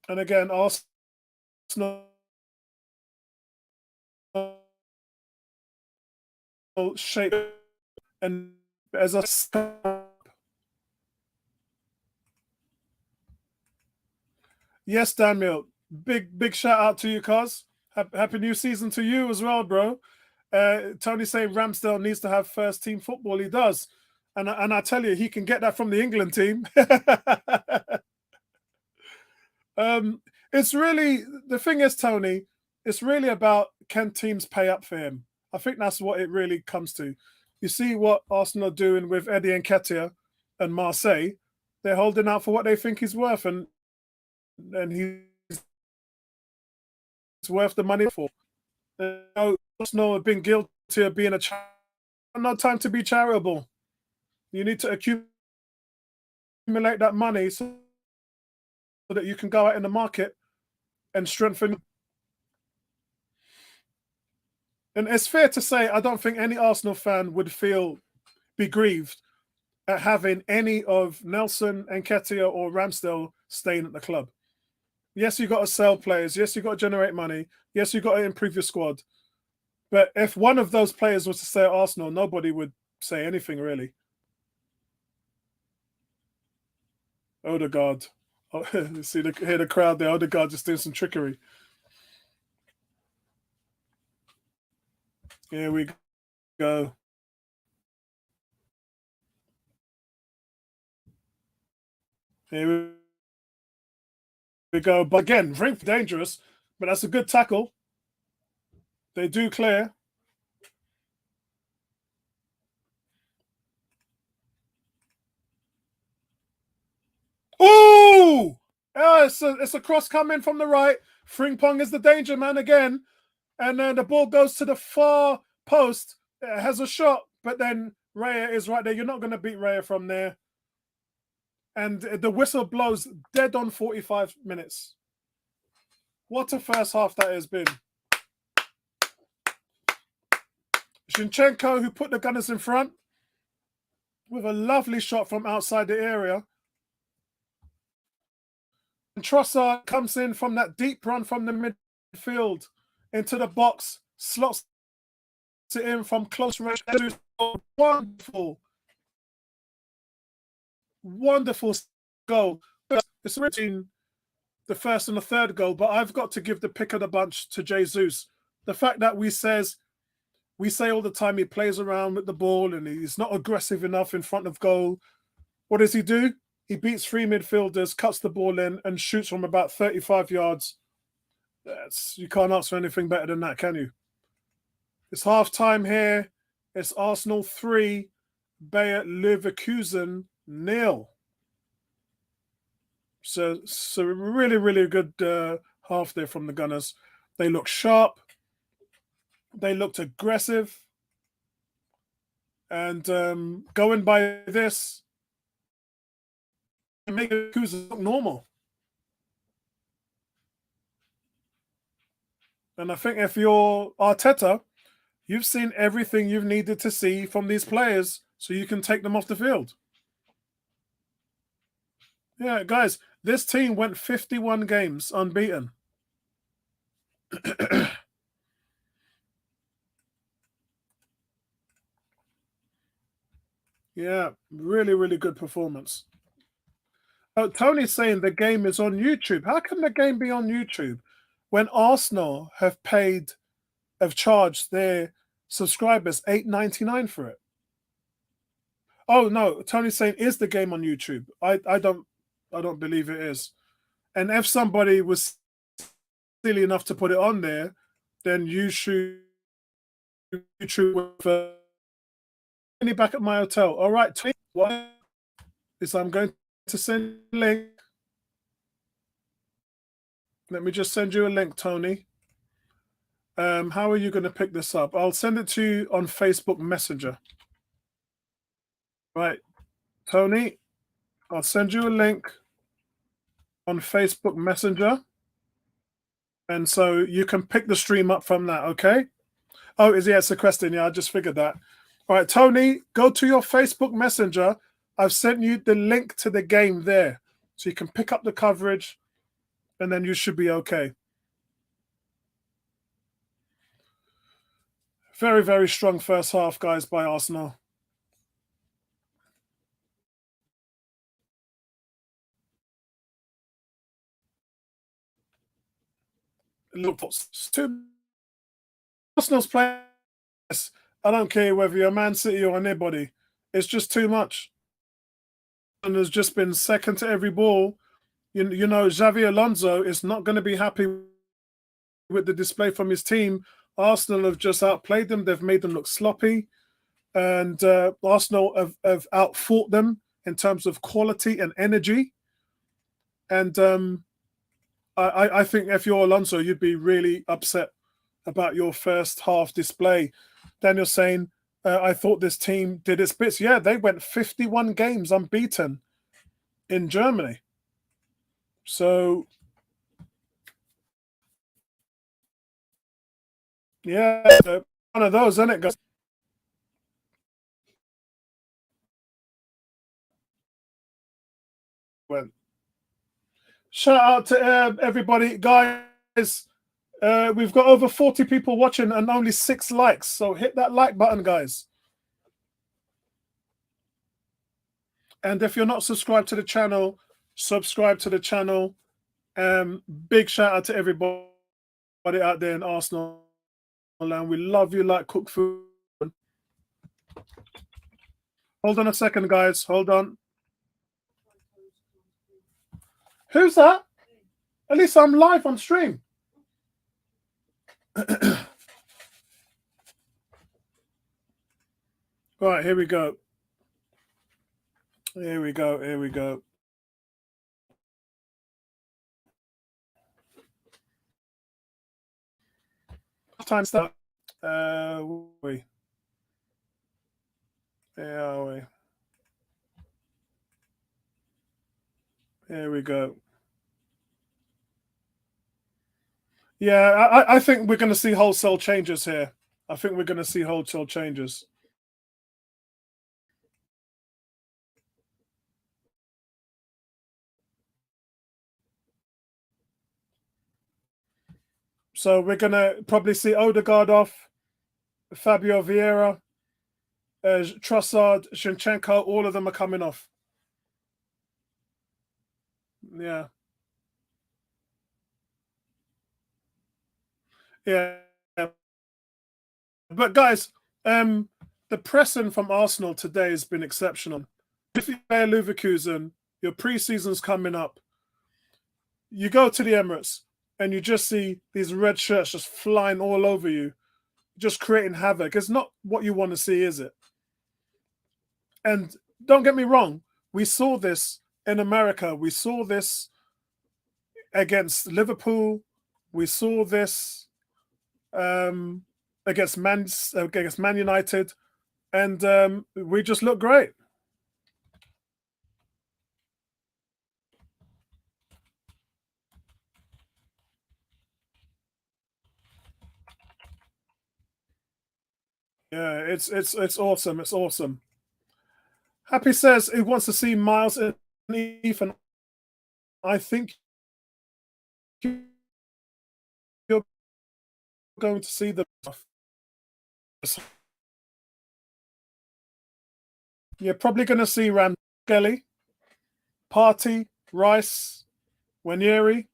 And again, Arsenal shape and as a yes, Daniel, big shout out to you, cuz. Happy new season to you as well, bro. Tony saying Ramsdale needs to have first team football. He does, and I tell you, he can get that from the England team. It's really, the thing is, Tony, it's really about, can teams pay up for him? I think that's what it really comes to. You see what Arsenal are doing with Eddie Nketiah and Marseille. They're holding out for what they think he's worth, and he's worth the money for. Arsenal have been guilty of being no time to be charitable. You need to accumulate that money so that you can go out in the market and strengthen. And it's fair to say, I don't think any Arsenal fan would be grieved at having any of Nelson, Nketiah, or Ramsdale staying at the club. Yes, you got to sell players. Yes, you got to generate money. Yes, you got to improve your squad. But if one of those players was to stay at Arsenal, nobody would say anything really. Odegaard. Oh, hear the crowd there. Odegaard just doing some trickery. Here we go. Here we go. But again, very dangerous. But that's a good tackle. They do clear. Oh! It's a cross coming from the right. Frimpong is the danger man again. And then the ball goes to the far post. It has a shot, but then Raya is right there. You're not going to beat Raya from there. And the whistle blows dead on 45 minutes. What a first half that has been. Zinchenko, who put the Gunners in front. with a lovely shot from outside the area. And Trossard comes in from that deep run from the midfield into the box, slots it in from close range. Wonderful, wonderful goal. It's between the first and the third goal, but I've got to give the pick of the bunch to Jesus. The fact that we say all the time he plays around with the ball and he's not aggressive enough in front of goal. What does he do? He beats three midfielders, cuts the ball in, and shoots from about 35 yards. You can't ask for anything better than that, can you? It's half time here. It's Arsenal 3, Bayer Leverkusen 0. So really, really good half there from the Gunners. They look sharp. They looked aggressive. And going by this, make Leverkusen look normal. And I think if you're Arteta, you've seen everything you've needed to see from these players so you can take them off the field. Yeah, guys, this team went 51 games unbeaten. Yeah, really, really good performance. Tony's saying the game is on YouTube. How can the game be on YouTube when Arsenal have charged their subscribers $8.99 for it? Oh no, Tony's saying, is the game on YouTube? I don't believe it is. And if somebody was silly enough to put it on there, then YouTube with back at my hotel. All right, Tony, what is I'm going to send a link. Let me just send you a link, Tony. How are you going to pick this up? I'll send it to you on Facebook Messenger. Right, Tony, I'll send you a link on Facebook Messenger. And so you can pick the stream up from that, okay? Oh, it's a question. Yeah, I just figured that. All right, Tony, go to your Facebook Messenger. I've sent you the link to the game there. So you can pick up the coverage and then you should be okay. Very, very strong first half, guys, by Arsenal. Look, Arsenal's playing. I don't care whether you're Man City or anybody. It's just too much. And has just been second to every ball. You know, Xavi Alonso is not going to be happy with the display from his team. Arsenal have just outplayed them. They've made them look sloppy. And Arsenal have outfought them in terms of quality and energy. And I think if you're Alonso, you'd be really upset about your first half display. Daniel's saying, I thought this team did its bits. Yeah, they went 51 games unbeaten in Germany. So, yeah, one of those, isn't it, guys? Well, shout out to everybody, guys. We've got over 40 people watching and only 6 likes. So hit that like button, guys. And if you're not subscribed to the channel, subscribe to the channel. Big shout out to everybody out there in Arsenal land. We love you like cooked food. Hold on a second, guys. Hold on. Who's that? At least I'm live on stream. Right, here we go. Here we go. Here we go. Time start. Wait. Yeah, wait. Here we go. Yeah, I think we're going to see wholesale changes here. I think we're going to see wholesale changes. So we're going to probably see Odegaard off, Fabio Vieira, Trossard, Zinchenko, all of them are coming off. Yeah. Yeah. But guys, the pressing from Arsenal today has been exceptional. If you play Leverkusen, your pre-season's coming up. You go to the Emirates and you just see these red shirts just flying all over you, just creating havoc. It's not what you want to see, is it? And don't get me wrong, we saw this in America. We saw this against Liverpool. We saw this against Man United, and we just look great. Yeah, it's awesome. It's awesome. Happy says he wants to see Miles and Ethan. I think you're going to see them. You're probably going to see Ramsdale, Partey, Rice, Wanieri,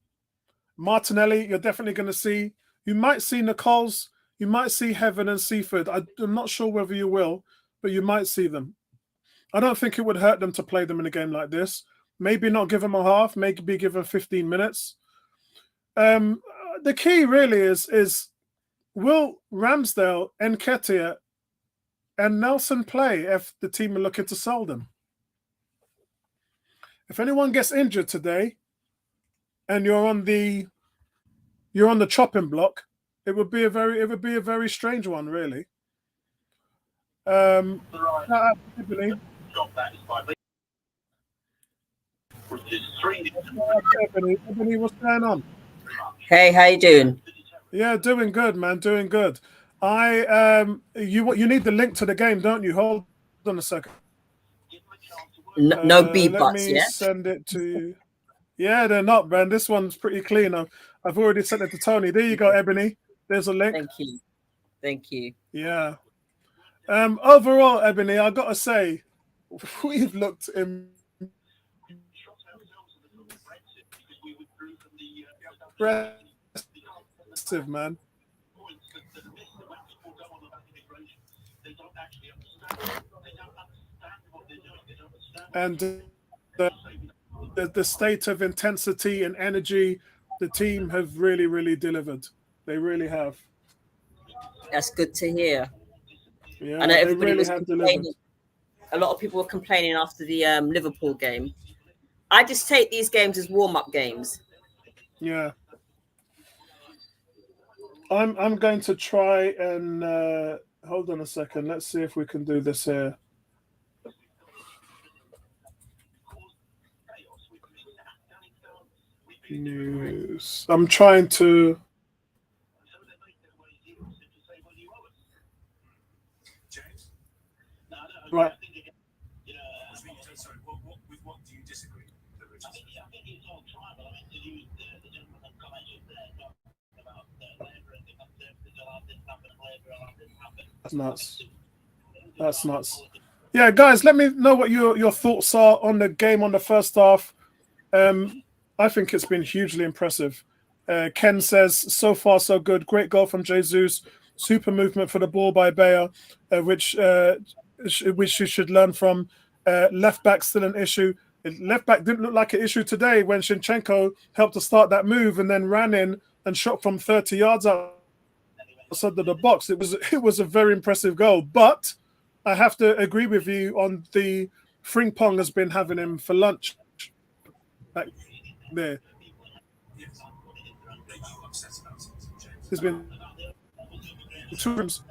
Martinelli. You're definitely going to see. You might see Nichols. You might see Heaven and Seaford. I'm not sure whether you will, but you might see them. I don't think it would hurt them to play them in a game like this. Maybe not give them a half. Maybe give them 15 minutes. The key really is will Ramsdale, Nketiah, and Nelson play if the team are looking to sell them? If anyone gets injured today, and you're on the chopping block, it would be a very strange one, really. Ebony, what's going on? Hey, how you doing? Yeah, doing good, man. Doing good. You need the link to the game, don't you? Hold on a second. No B Let buts me yet. send it to you. Yeah, they're not, man. This one's pretty clean. I've already sent it to Tony. There you go, Ebony. There's a link. Thank you. Yeah. Overall, Ebony, I gotta say, we've looked impressive, man. And the state of intensity and energy, the team have really delivered. They really have. That's good to hear. Yeah, I know they everybody really was have complaining. delivered. A lot of people were complaining after the Liverpool game. I just take these games as warm-up games. Yeah. I'm going to try and hold on a second. Let's see if we can do this here. News. I'm trying to. Right. That's nuts. That's nuts. Yeah, guys, let me know what your thoughts are on the game on the first half. I think it's been hugely impressive. Ken says, so far so good. Great goal from Jesus. Super movement for the ball by Bayer, which you should learn from. Left back still an issue. Left back didn't look like an issue today when Zinchenko helped to start that move and then ran in and shot from 30 yards outside of the box. It was a very impressive goal. But I have to agree with you on the Frimpong has been having him for lunch back there. There's been two rooms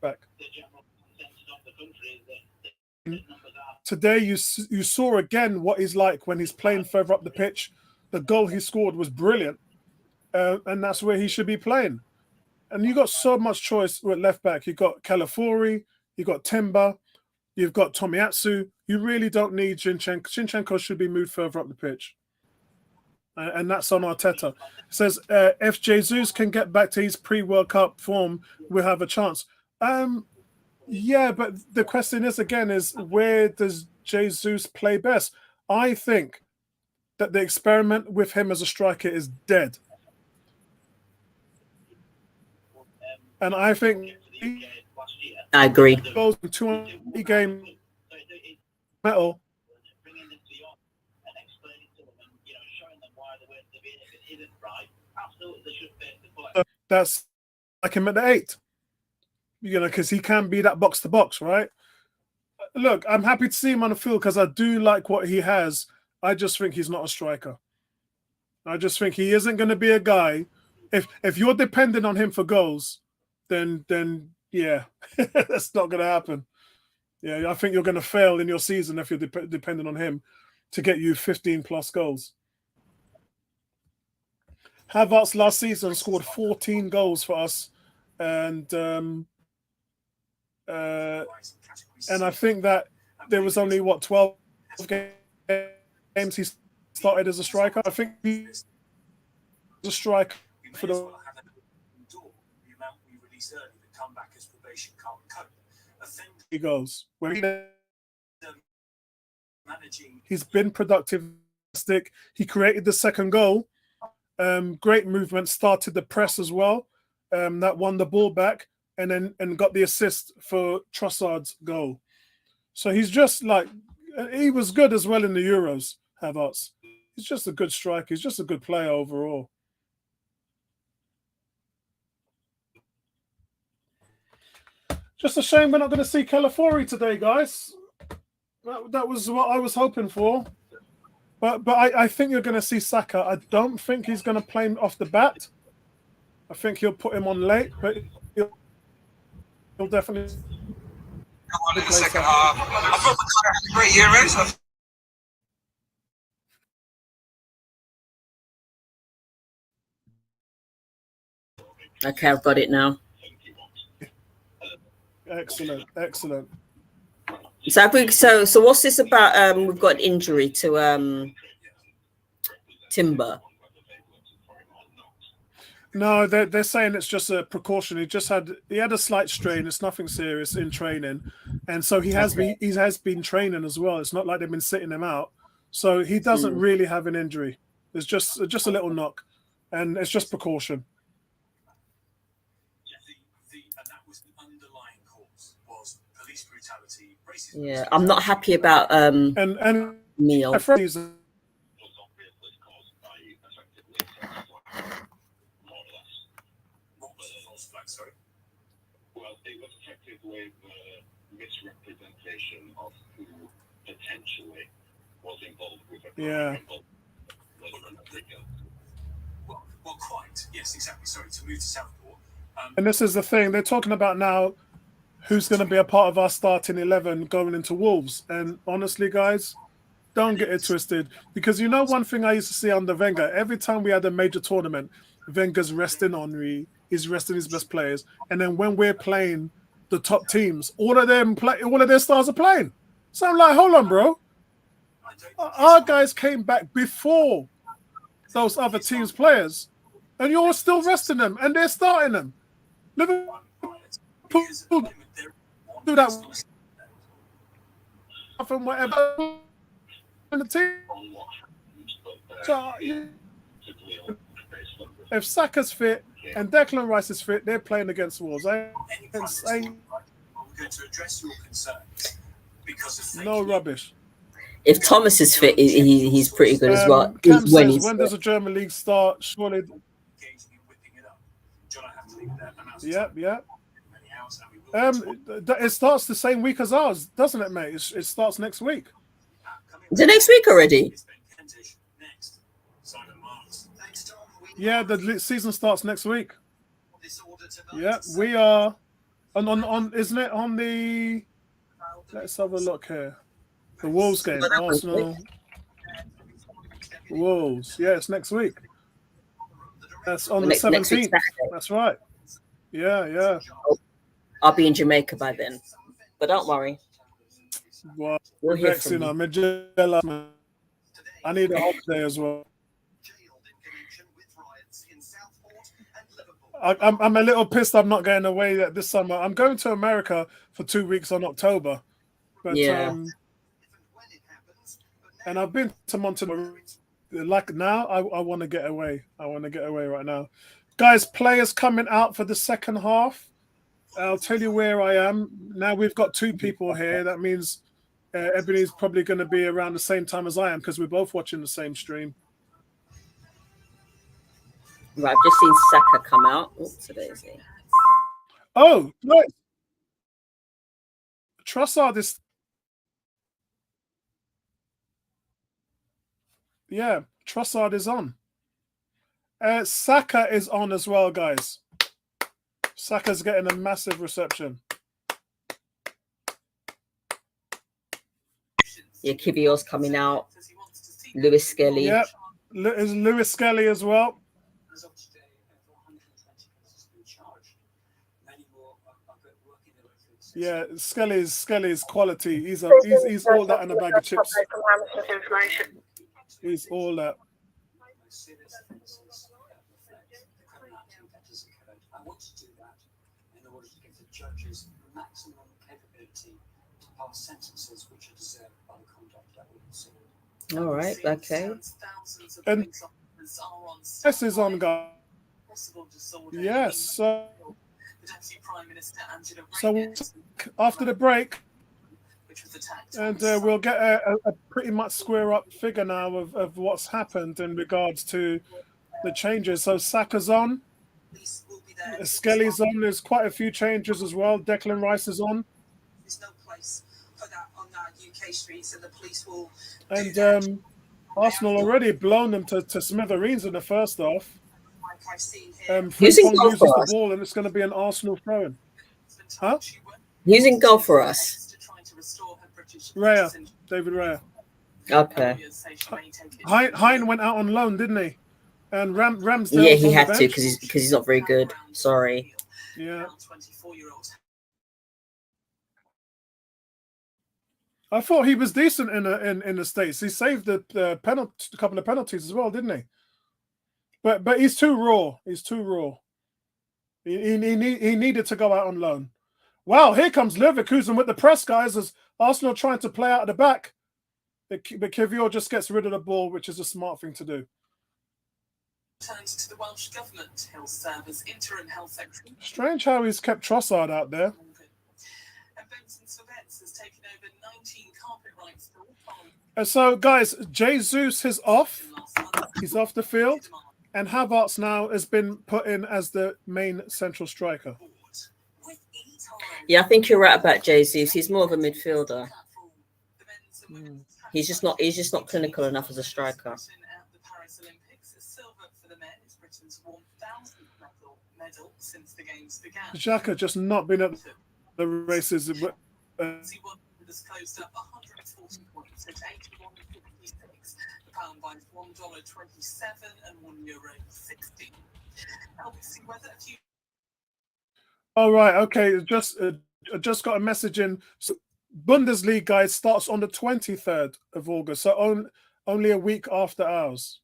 back. Today, you saw again what he's like when he's playing further up the pitch. The goal he scored was brilliant, and that's where he should be playing. And you got so much choice with left back. You got Calafiori, you got Timber, You've got Tomiyasu. You really don't need Zinchenko. Zinchenko should be moved further up the pitch. And that's on Arteta. It says, if Jesus can get back to his pre-World Cup form, we'll have a chance. Yeah, but the question is, again, is where does Jesus play best? I think that the experiment with him as a striker is dead. And I think I agree. Goes in 2 game metal. That's like him at the 8, because he can be that box to box, right? Look, I'm happy to see him on the field because I do like what he has. I just think he's not a striker. I just think he isn't going to be a guy. If you're dependent on him for goals, then yeah, that's not going to happen. Yeah, I think you're going to fail in your season if you're dependent on him to get you 15 plus goals. Havertz last season scored 14 goals for us, and I think that there was only 12 games he started as a striker. I think he's a striker for the he goes where he's been productive. He created the second goal. Great movement, started the press as well. That won the ball back and got the assist for Trossard's goal. So he's just like, he was good as well in the Euros, Havertz. He's just a good striker. He's just a good player overall. Just a shame we're not going to see Calafiori today, guys. That was what I was hoping for. But I think you're going to see Saka. I don't think he's going to play him off the bat. I think he'll put him on late, but he'll definitely. Come on in the second half. I thought the great Euros. Okay, I've got it now. Excellent, excellent. So what's this about? We've got an injury to Timber. No, they're saying it's just a precaution. He had a slight strain. It's nothing serious in training, and so he has been training as well. It's not like they've been sitting him out. So he doesn't really have an injury. It's just a little knock, and it's just precaution. Yeah, I'm not happy about and Neil. Well, it was affected with misrepresentation of who potentially was involved with it. Yeah. Well, quite. Yes, exactly. Sorry, to move to Southport. And this is the thing they're talking about now. Who's going to be a part of our starting 11 going into Wolves? And honestly, guys, don't get it twisted. Because one thing I used to see under Wenger, every time we had a major tournament, Wenger's resting Henry, he's resting his best players. And then when we're playing the top teams, all of their stars are playing. So I'm like, hold on, bro. Our guys came back before those other teams' players. And you're still resting them. And they're starting them. Liverpool do that from whatever in the team. So if Saka's fit and Declan Rice is fit, they're playing against Wolves. No rubbish. If Thomas is fit, he's pretty good as well. Cam says, when does the German league start? Surely. Yeah. It starts the same week as ours, doesn't it, mate? It starts next week. Is it next week already? Yeah, the season starts next week. Yeah, we are on isn't it on the? Let's have a look here. The Wolves game, Arsenal. Wolves. Yeah, it's next week. That's on the 17th. That's right. Yeah. I'll be in Jamaica by then, but don't worry. Well, We'll hear vexing from on you. Magella, man. I need a holiday as well. I'm a little pissed I'm not going away this summer. I'm going to America for 2 weeks on October. But Yeah. and I've been to Montenegro. Like now, I want to get away. I want to get away right now. Guys, players coming out for the second half. I'll tell you where I am. Now we've got 2 people here. That means Ebony's probably going to be around the same time as I am because we're both watching the same stream. Right, I've just seen Saka come out. Oh, today's it. Oh, look. Trossard is... Yeah, Trossard is on. Saka is on as well, guys. Saka's getting a massive reception. Yeah, Kibior's coming out. Lewis Skelly. Yep. Is Lewis Skelly as well. Yeah, Skelly's quality. He's all that and a bag of chips. He's all that. I want to do that in order to give the judges maximum capability to pass sentences which are deserved by the conduct that we've seen. All right, okay. And this is on, guys. Yes, so after the break, and we'll get a pretty much square up figure now of what's happened in regards to the changes. So Saka's on, Skelly's on. There's quite a few changes as well. Declan Rice is on. There's no place for that on our UK streets, and the police will. And Arsenal already blown them to smithereens in the first half. Frimpong loses the ball, and it's going to be an Arsenal throw-in. Huh? Using goal for us. Raya, David Raya. Okay. Hein went out on loan, didn't he? And Ramsdale. Yeah, he had to because he's not very good. Sorry. Yeah. I thought he was decent in the States. He saved a couple of penalties as well, didn't he? But he's too raw. He's too raw. He needed to go out on loan. Wow, here comes Leverkusen with the press, guys, as Arsenal trying to play out of the back. But Kivior just gets rid of the ball, which is a smart thing to do. Turned to the Welsh government. He'll serve as interim health secretary. Strange how he's kept Trossard out there. And Benson Savets has taken over 19 carpet rights. So, guys, Jesus is off. He's off the field. And Havertz now has been put in as the main central striker. Yeah, I think you're right about Jesus. He's more of a midfielder. He's just not clinical enough as a striker. Xhaka just not been at the races. Closed up 140 points at 81.56. The pound buys $1.27 and €1.60. Obviously, whether a few. All right, okay. Just got a message in. So Bundesliga, guys, starts on the 23rd of August, so only a week after ours.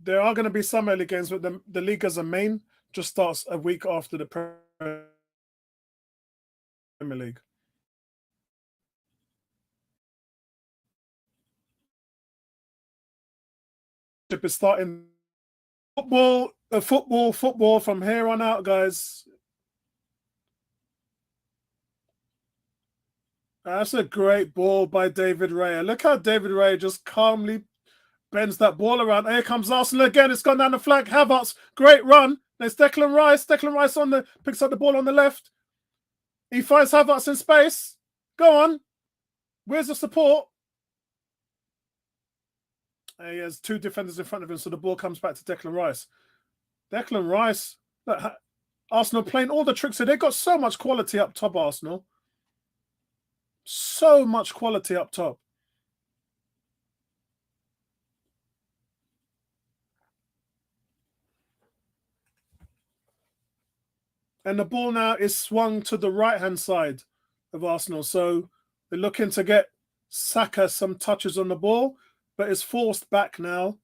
There are going to be some early games, but the Ligas are main just starts a week after the Premier League. Is starting football from here on out, guys. That's a great ball by David Raya. Look how David Raya just calmly bends that ball around. Here comes Arsenal again. It's gone down the flank. Havertz, great run. There's Declan Rice. Declan Rice picks up the ball on the left. He finds Havertz in space. Go on. Where's the support? He has 2 defenders in front of him, so the ball comes back to Declan Rice. Declan Rice, Arsenal playing all the tricks. They've got so much quality up top, Arsenal. So much quality up top. And the ball now is swung to the right-hand side of Arsenal. So they're looking to get Saka some touches on the ball, but it's forced back now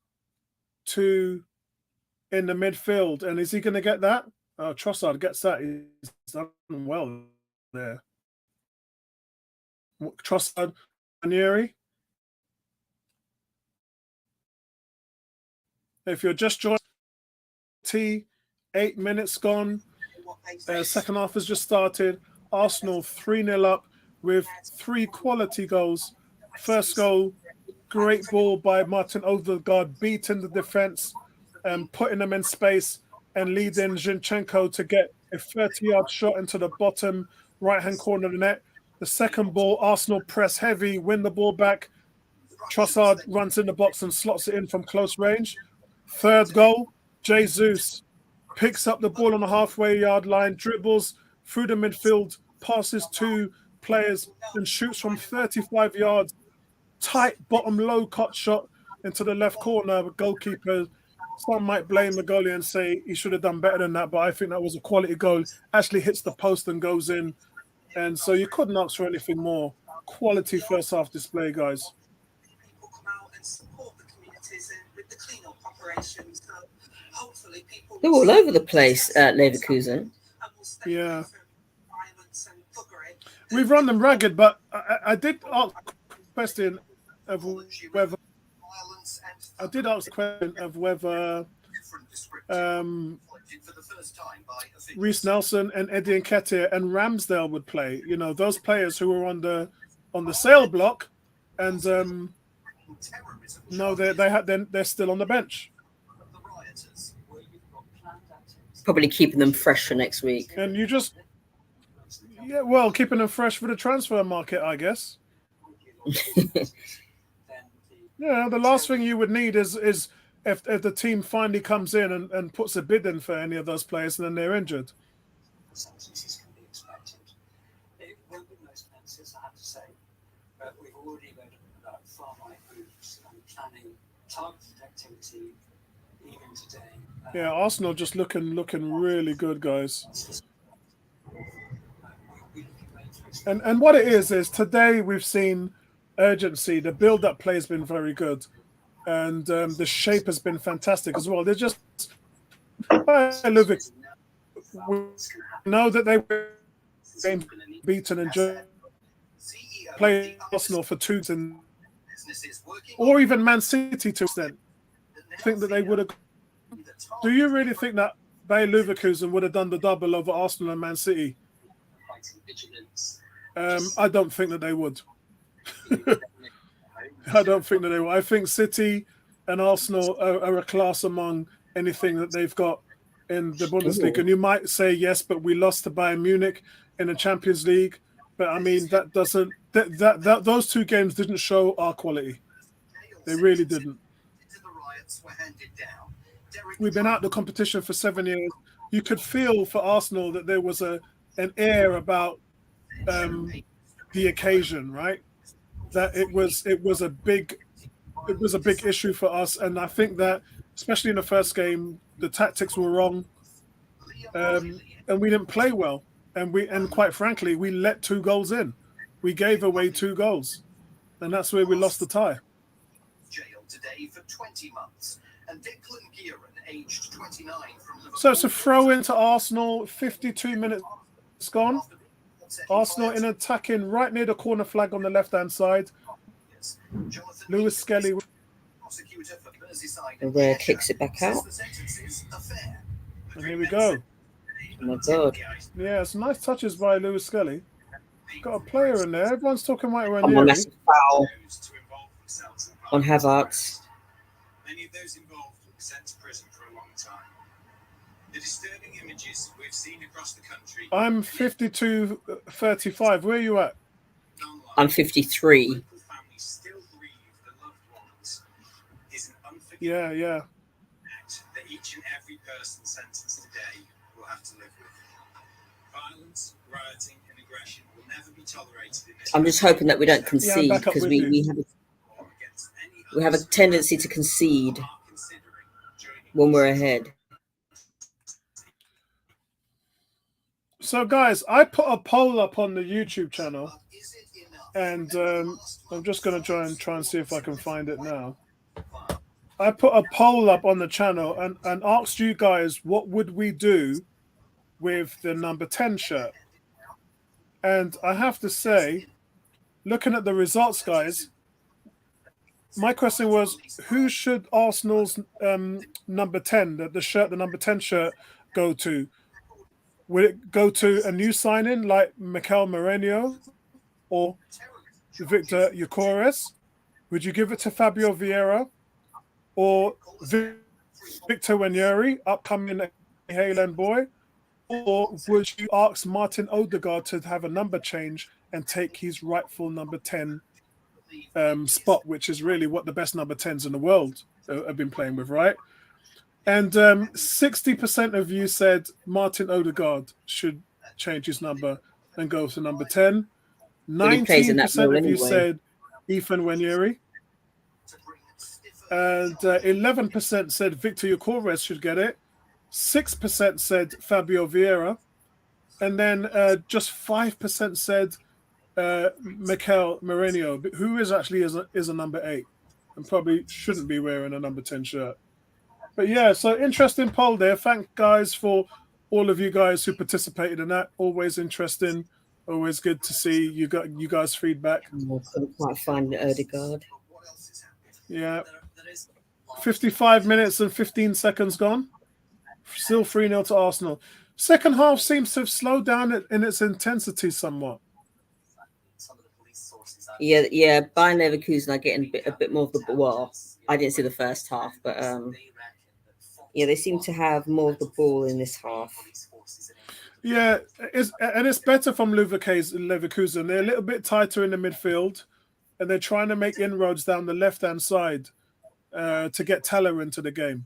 to in the midfield. And is he going to get that? Trossard gets that. He's done well there. Trossard, Ranieri. If you're just joining, 8 minutes gone. Second half has just started. Arsenal 3-0 up with 3 quality goals. First goal, great ball by Martin Odegaard, beating the defence and putting them in space and leading Zinchenko to get a 30-yard shot into the bottom right-hand corner of the net. The second ball, Arsenal press heavy, win the ball back. Trossard runs in the box and slots it in from close range. Third goal, Jesus picks up the ball on the halfway yard line, dribbles through the midfield, passes 2 players and shoots from 35 yards. Tight bottom low cut shot into the left corner. Goalkeeper, some might blame the goalie and say he should have done better than that, but I think that was a quality goal. Actually hits the post and goes in. And so you couldn't ask for anything more. Quality first half display, guys. People come out and support the communities with the clean-up operations. So hopefully people They're all over the place at Leverkusen. Yeah. We've run them ragged, but I did ask a question of whether Reece Nelson and Eddie Nketiah and Ramsdale would play. You know, those players who were on the sale block, and no, they're still on the bench. Probably keeping them fresh for next week. And you just, yeah, well, keeping them fresh for the transfer market, I guess. Yeah, the last thing you would need is if the team finally comes in and puts a bid in for any of those players and then they're injured. Substitutions can be expected. It will be no expenses, I have to say, but we've already read about far right moves and planning targeted activity even today. Yeah, Arsenal just looking really good, guys. And what it is today we've seen urgency. The build-up play has been very good. And the shape has been fantastic as well. They're just we know that they were beaten and played Arsenal for 2 and or even Man City to extent. I think that they would have. Do you really think that Bayer Leverkusen would have done the double over Arsenal and Man City? I don't think that they would. I don't think that they will. I think City and Arsenal are a class among anything that they've got in the Bundesliga. And you might say, yes, but we lost to Bayern Munich in the Champions League. But I mean, that doesn't those 2 games didn't show our quality. They really didn't. We've been out the competition for 7 years. You could feel for Arsenal that there was an air about the occasion, right? That it was a big issue for us, and I think that especially in the first game, the tactics were wrong, and we didn't play well, and quite frankly, we let 2 goals in. We gave away 2 goals, and that's where we lost the tie. Jailed today for 20 months, and Declan Rice, aged 29, from Liverpool. So it's a throw into Arsenal. 52 minutes gone. Arsenal in attacking right near the corner flag on the left-hand side. Lewis Skelly. Where kicks it back out. And here we go. Oh my God. Yeah, some nice touches by Lewis Skelly. Got a player in there. Everyone's talking right around On here. a massive foul on Havertz. Many of those involved will be sent to prison for a long time. The disturbing images we've seen across the country. I'm 52-35. Where are you at? I'm 53. Yeah. That each and every person sentenced today will have to live with. Violence, rioting, and aggression will never be tolerated in this. I'm just hoping that we don't concede, back up because with we have a tendency to concede when we're ahead. So, guys, I put a poll up on the YouTube channel, But is it enough? and I'm just going to try and see if I can find it now. Violence. I put a poll up on the channel and asked you guys what would we do with the number 10 shirt. And I have to say, looking at the results, guys, my question was, who should Arsenal's number 10, the number 10 shirt, go to? Would it go to a new signing like Mikel Merino or Victor Gyökeres? Would you give it to Fabio Vieira or Victor Wanyeri, upcoming Highland boy? Or would you ask Martin Odegaard to have a number change and take his rightful number 10 spot, which is really what the best number 10s in the world have been playing with, right? And 60% of you said Martin Odegaard should change his number and go to number 10. But he plays in that 19% role of you anyway. said Ethan Wanyeri. And 11% said Victor Gyökeres should get it. 6% said Fabio Vieira. And then just 5% said Mikel Merino, who is actually is a number 8 and probably shouldn't be wearing a number 10 shirt. But yeah, so interesting poll there. Thank guys for all of you guys who participated in that. Always interesting. Always good to see you guys' feedback. Oh, couldn't quite find Odegaard. Yeah. 55 minutes and 15 seconds gone. Still 3-0 to Arsenal. Second half seems to have slowed down in its intensity somewhat. Yeah. Bayern Leverkusen are getting a bit more of the ball. I didn't see the first half, but yeah, they seem to have more of the ball in this half. Yeah, it's better from Leverkusen. They're a little bit tighter in the midfield, and they're trying to make inroads down the left-hand side to get Teller into the game.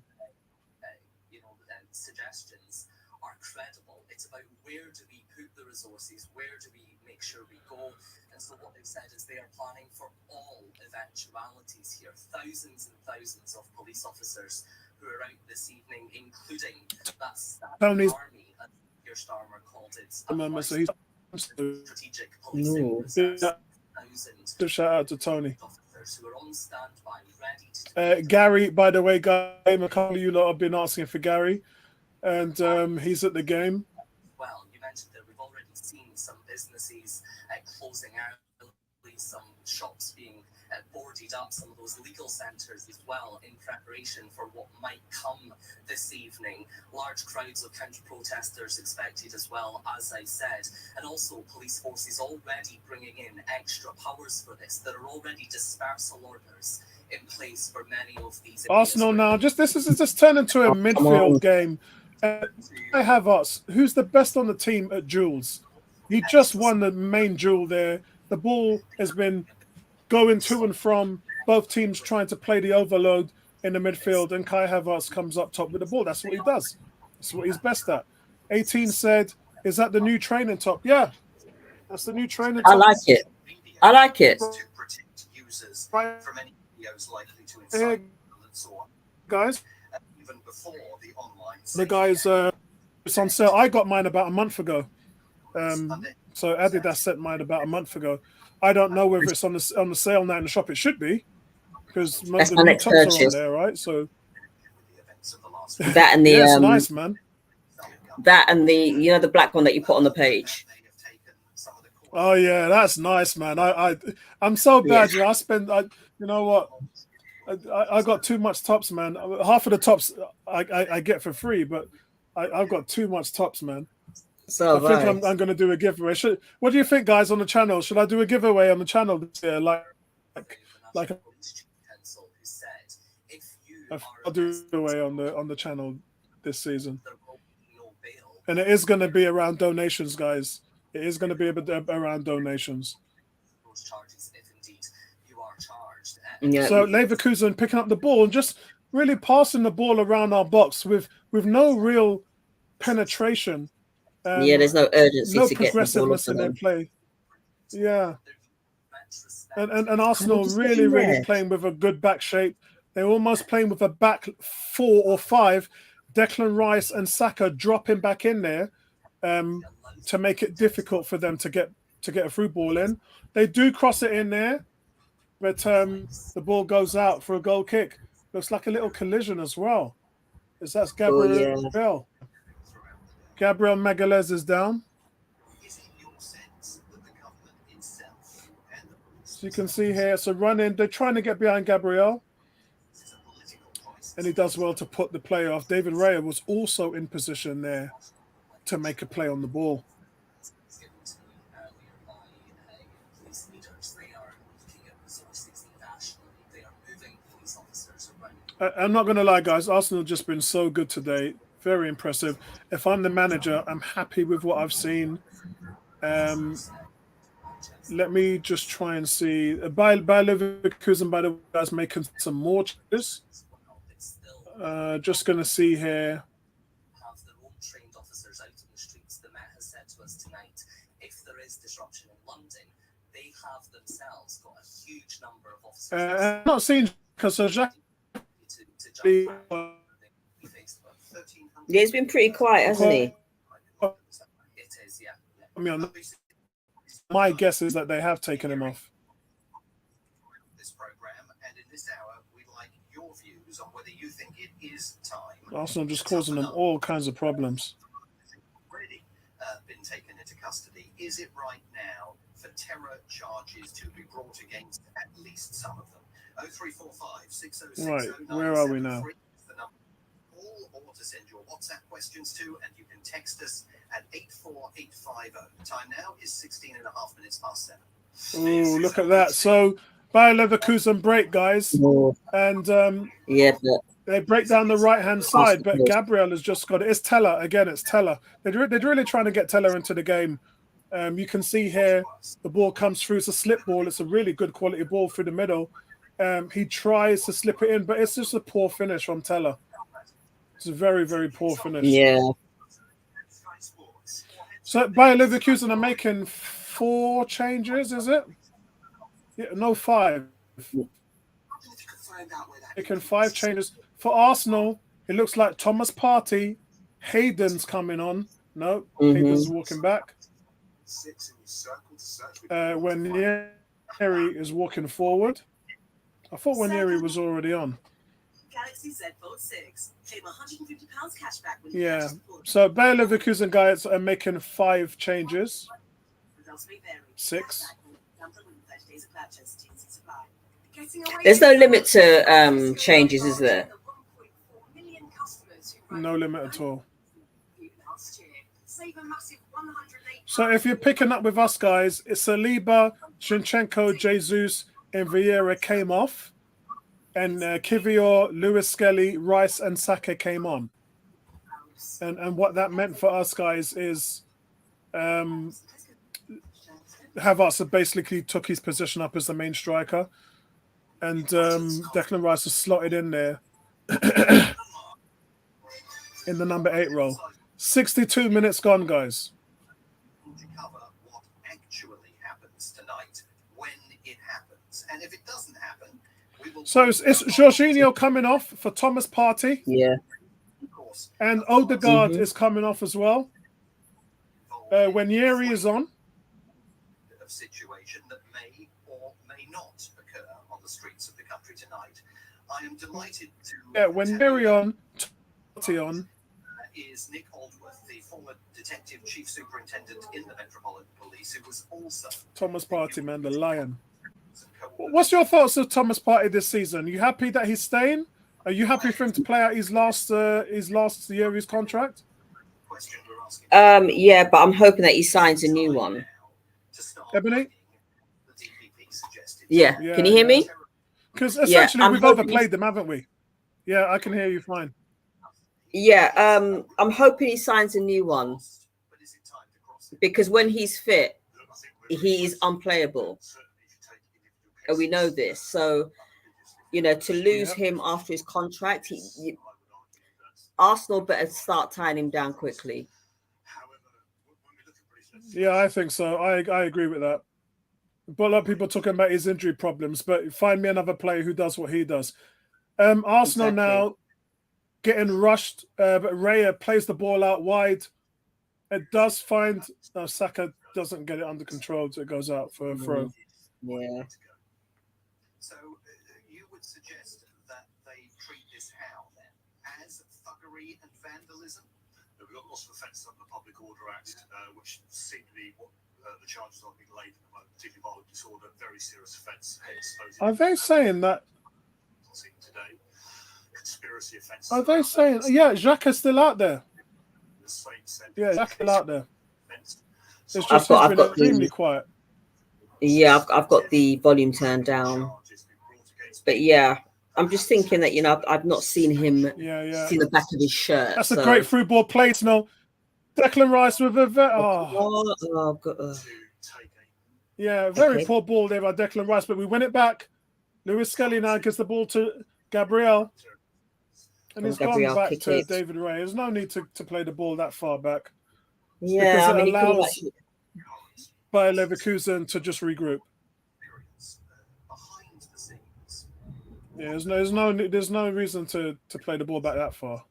Suggestions are credible. It's about where do we put the resources, where do we make sure we go. And so what they've said is they are planning for all eventualities here. Thousands and thousands of police officers who are out this evening, including that Tony's army, and Keir Starmer called it so he's strategic policing. to shout out to Tony. Officers who are on standby, ready to Gary, by the way, Guy McCauley, you lot have been asking for Gary, and he's at the game. Well, you mentioned that we've already seen some businesses closing out, some shops being boarded up, some of those legal centres as well, in preparation for what might come this evening. Large crowds of counter-protesters expected as well, as I said, and also police forces already bringing in extra powers for this. There are already dispersal orders in place for many of these. Arsenal now, this is just turned into a midfield game. I have us. Who's the best on the team at duels? He just won the main duel there. The ball has been going to and from, both teams trying to play the overload in the midfield, and Kai Havertz comes up top with the ball. That's what he does. That's what he's best at. 18 said, is that the new training top? Yeah, that's the new training top. I like it. I like it. To protect users Right. from any videos likely to incite violence or Guys, even before the online the guys, it's on sale. I got mine about a month ago. So Adidas sent mine about a month ago. I don't know whether it's on the sale now in the shop. It should be, because That's the my new next tops are on purchase. there, right? So the events of the last That and the yeah, it's nice, man. the black one that you put on the page. may have taken some of the Oh yeah, that's nice, man. I'm so bad. Yeah. You know what? I got too much tops, man. Half of the tops I get for free, but I've got too much tops, man. So I think I'm going to do a giveaway. What do you think, guys, on the channel? Should I do a giveaway on the channel this year? Like I'll do a giveaway on the channel this season, and it is going to be around donations, guys. It is going to be a bit around donations. Yeah. So Leverkusen picking up the ball and just really passing the ball around our box with no real penetration. There's no urgency No to get the ball up progressiveness to in their them. play. Yeah. And Arsenal really playing with a good back shape. They're almost playing with a back 4 or 5. Declan Rice and Saka dropping back in there. to make it difficult for them to get a through ball in. They do cross it in there, but the ball goes out for a goal kick. Looks like a little collision as well. That's Gabriel. Oh, yeah. Gabriel Magalhaes is down. Is it your sense that the government itself and the So you can see here, it's a run in. They're trying to get behind Gabriel, is a political crisis? and he does well to put the play off. David Raya was also in position there to make a play on the ball. Given to me earlier by police leaders. They are looking at resources nationally. They are moving police officers around. I'm not going to lie, guys. Arsenal have just been so good today. Very impressive. If I'm the manager, I'm happy with what I've seen. Let me just try and see. By Leverkusen, by the way, guys, making some more changes. It's still Just going to see here. have their own trained officers out in the streets. The Met has said to us tonight, if there is disruption in London, they have themselves got a huge number of officers I'm not seeing because Jacques. to jump back. We faced about 1,300 Yeah, he's been pretty quiet, hasn't he? It is, yeah. I mean, my guess is that they have taken him off. this program, and in this hour, we'd like your views on whether you think it is time. Arsenal just causing them all kinds of problems. Already been taken into custody. Is it right now for terror charges to be brought against at least some of them? 0345 6060 Right, where are we now? is the number to call or to send your WhatsApp questions to, and you can text us at 84850. The time now is 16 and a half minutes past 7. Oh, look at that. So, Bayer Leverkusen break, guys. And Yeah, but they break down the right-hand side, but Gabriel has just got it. It's Teller. Again, it's Teller. They're really trying to get Teller into the game. You can see here, the ball comes through. It's a slip ball. It's a really good quality ball through the middle. He tries to slip it in, but it's just a poor finish from Teller. It's a very, very poor finish. yeah, So Bayer Leverkusen are making 4 changes, is it? Yeah, no, 5. Making 5 changes. For Arsenal, it looks like Thomas Partey, Hayden's coming on. No, Hayden's walking back. When Nieri is walking forward. I thought Wanyeri was already on. Galaxy Z Fold 6. Claim £150 cash back when Yeah. So Bayer Leverkusen guys are making 5 changes. 6. there's no limit to changes, is there? No limit at all. So if you're picking up with us guys, it's Saliba, Zinchenko, Jesus, and Vieira came off. And Kivior, Lewis Skelly, Rice, and Saka came on. And what that meant for us guys is Havertz basically took his position up as the main striker. And Declan Rice was slotted in there in the number 8 role. 62 minutes gone, guys. To cover what actually happens tonight when it happens. And if it doesn't happen, we will. So it's Jorginho coming off for Thomas Partey. Yeah. Of course, And Odegaard is coming off as well. When Yeri is on. of situation that may or may not occur on the streets of the country tonight. I am delighted to. Yeah, when Yeri on, Partey on. Is Nick Aldworth, the former detective chief superintendent in the Metropolitan Police, who was also Thomas Partey, man, the lion. What's your thoughts of Thomas Partey this season? You happy that he's staying? Are you happy for him to play out his last year of his contract? question we're asking. Yeah, but I'm hoping that he signs a new one. Ebony? The DPP suggested. Yeah. Yeah, Can you hear me? Because essentially I'm we've hoping- overplayed them, haven't we? Yeah, I can hear you fine. Yeah. I'm hoping he signs a new one But is it time to cross it? because when he's fit, he's unplayable. And we know this. So, to lose him after his contract, Arsenal better start tying him down quickly. Yeah, I think so. I agree with that. But a lot of people talking about his injury problems, but find me another player who does what he does. Arsenal Exactly. now getting rushed, but Raya plays the ball out wide It does find Saka doesn't get it under control, so it goes out for a throw. Yeah. So you would suggest that they treat this how then? As thuggery and vandalism? We've got lots of offences under the Public Order Act, which seem to be what the charges are being laid at the moment, particularly violent disorder, very serious offence. Are they saying that? Today, conspiracy offences. Are they saying? Yeah, Xhaka's still out there. The same sentence. Yeah, Xhaka's still out there. It's just I've got been extremely quiet. Yeah, I've got the volume turned down. But yeah, I'm just thinking that, you know, I've not seen him see the back of his shirt. That's a great through ball play, Snow. Declan Rice with a God. Yeah, very poor ball there by Declan Rice, but we win it back. Lewis Skelly now gives the ball to Gabriel. And he's gone back to David Raya. There's no need to play the ball that far back. Yeah, because it allows Bayer Leverkusen to just regroup. Yeah, there's no reason to play the ball back that far.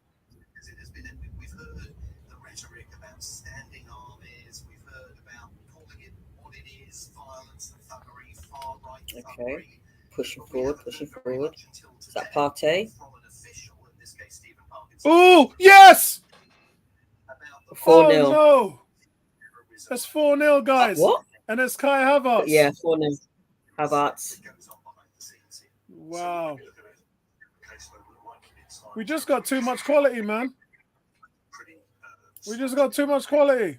We've heard the rhetoric about standing armies. We've heard about calling it what it is: violence and thuggery, far right thuggery. Okay, pushing forward. Is that Partey? Oh yes! 4-0. Oh no! That's 4-0, guys. What? And it's Kai Havertz. Yeah, 4-0. Havertz. Wow. We just got too much quality, man. We just got too much quality.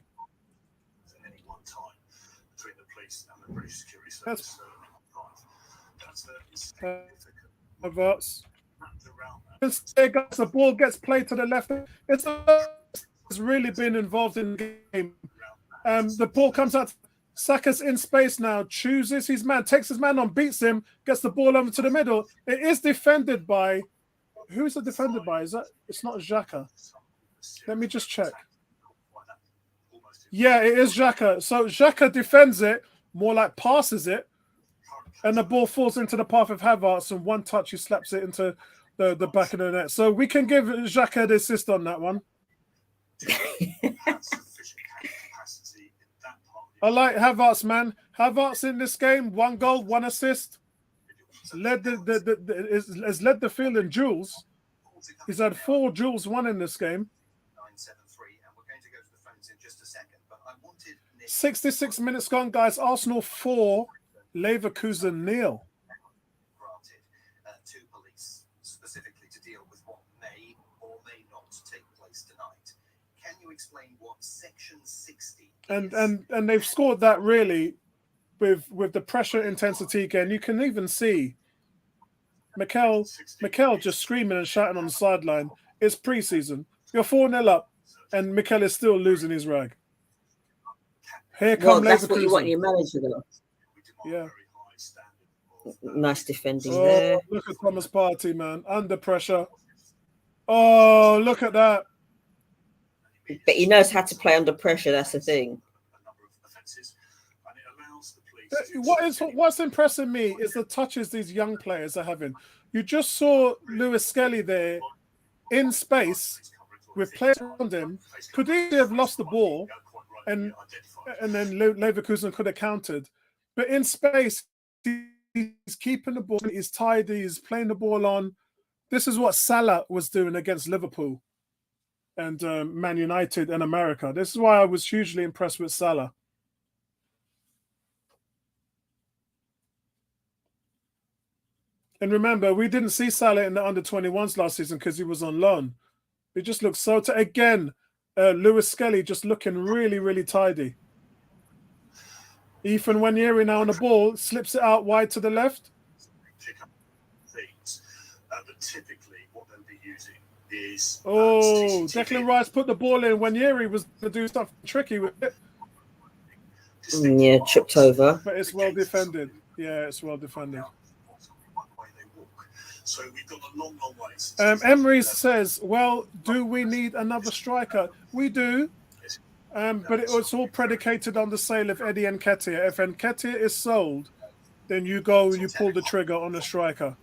That's Havertz. The ball gets played to the left. It's really been involved in the game. The ball comes out. Saka's in space now, chooses his man, takes his man on, beats him, gets the ball over to the middle. It is defended by... Who is it defended by? It's not Xhaka. Let me just check. Yeah, it is Xhaka. So Xhaka defends it, more like passes it, and the ball falls into the path of Havertz, and one touch he slaps it into the back of the net. So we can give Xhaka the assist on that one. I like Havertz, man. Havertz in this game, 1 goal, 1 assist. Has led the field in duels. He's had 4 duels won in this game. 66 minutes gone, guys. Arsenal 4, Leverkusen 0. To police, specifically to deal with what may or may not take place tonight. Can you explain what Section 60 is? And they've scored that really with the pressure intensity again. You can even see Mikel just screaming and shouting on the sideline. It's pre-season. You're 4-0 up, and Mikel is still losing his rag. Here comes that's what you want in your manager, though. Yeah. Nice defending there. Look at Thomas Partey, man. Under pressure. Oh, look at that. But he knows how to play under pressure. That's the thing. What's impressing me is the touches these young players are having. You just saw Lewis Skelly there in space with players around him. Could he have lost the ball and then Leverkusen could have countered? But in space, he's keeping the ball. He's tidy. He's playing the ball on. This is what Salah was doing against Liverpool and Man United and America. This is why I was hugely impressed with Salah. And remember, we didn't see Salah in the under-21s last season because he was on loan. He just looked so... Again, Lewis Skelly just looking really, really tidy. Ethan Nwaneri now on the ball, slips it out wide to the left. But typically, what they'll be using is... Declan Rice put the ball in. Nwaneri was to do something tricky with it. Yeah, tripped over. But it's well defended. Yeah, it's well defended. So we've got a long, long way. Emery says, well, do we need another striker? We do. But it's all predicated on the sale of Eddie Nketiah. If Nketiah is sold, then you go and you pull the trigger on a striker.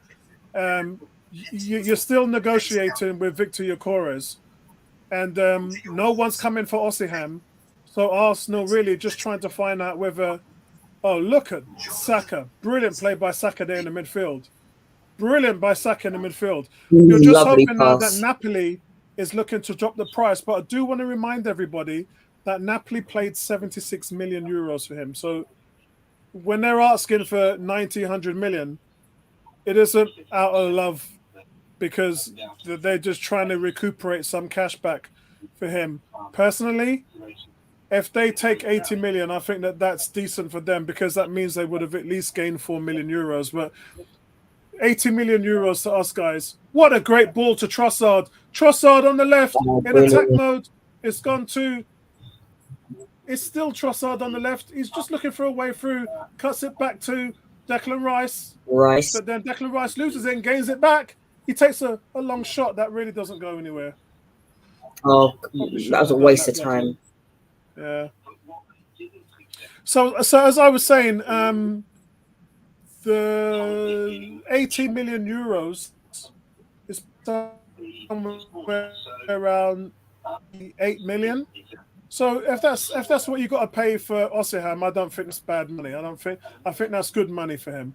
You're still negotiating with Victor Gyökeres. And no one's coming for Osimhen. So Arsenal really just trying to find out whether. Oh, look at Saka! Brilliant play by Saka there in the midfield. Brilliant by Saka in the midfield. You're just Lovely hoping now that pass. Napoli is looking to drop the price, but I do want to remind everybody that Napoli paid 76 million euros for him. So when they're asking for 90, 100 million, it isn't out of love because they're just trying to recuperate some cash back for him. Personally, if they take 80 million, I think that that's decent for them because that means they would have at least gained 4 million euros. But 80 million euros to us, guys. What a great ball to Trossard. Trossard on the left in attack mode. It's gone to... It's still Trossard on the left. He's just looking for a way through. Cuts it back to Declan Rice. But then Declan Rice loses it and gains it back. He takes a long shot that really doesn't go anywhere. Oh, that was a waste of time. Yeah. So as I was saying, the 80 million euros is somewhere around 8 million. So if that's what you got to pay for Osimhen, I don't think it's bad money. I think that's good money for him.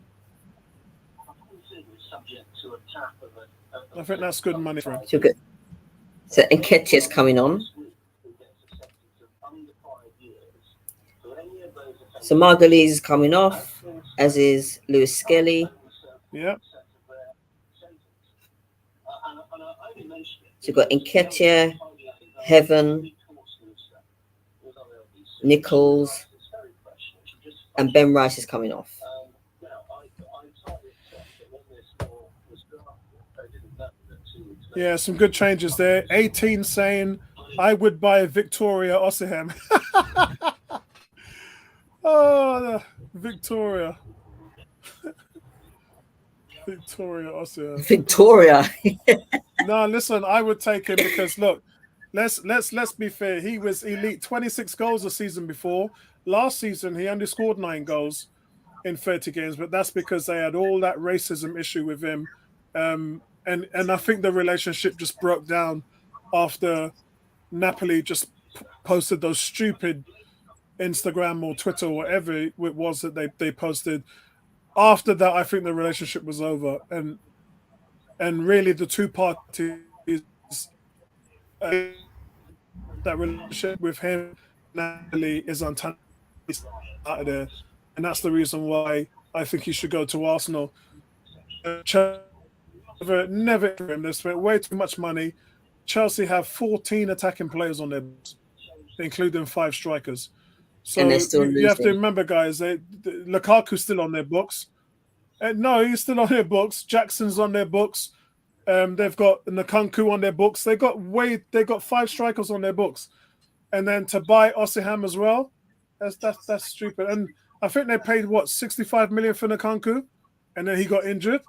I think that's good money for him. So Nketiah's coming on. So Margulies is coming off, as is Lewis Skelly. Yeah. So you've got Nketiah, Heaven, Nichols, and Ben Rice is coming off. Yeah, some good changes there. 18 saying, I would buy Victoria Osimhen. Oh, Victoria. Victoria Osimhen. Victoria. No, listen, I would take him because look, let's be fair. He was elite, 26 goals a season before. Last season, he only scored 9 goals in 30 games, but that's because they had all that racism issue with him. And I think the relationship just broke down after Napoli just posted those stupid Instagram or Twitter or whatever it was that they posted. After that, I think the relationship was over. And really the two parties, that relationship with him Napoli is untangled out of there. And that's the reason why I think he should go to Arsenal. Never him. They spent way too much money. Chelsea have 14 attacking players on their books, including 5 strikers. So you have to remember, guys, Lukaku's still on their books. No, he's still on their books. Jackson's on their books. They've got Nkunku on their books. They got 5 strikers on their books, and then to buy Osimhen as well, that's stupid. And I think they paid 65 million for Nkunku, and then he got injured.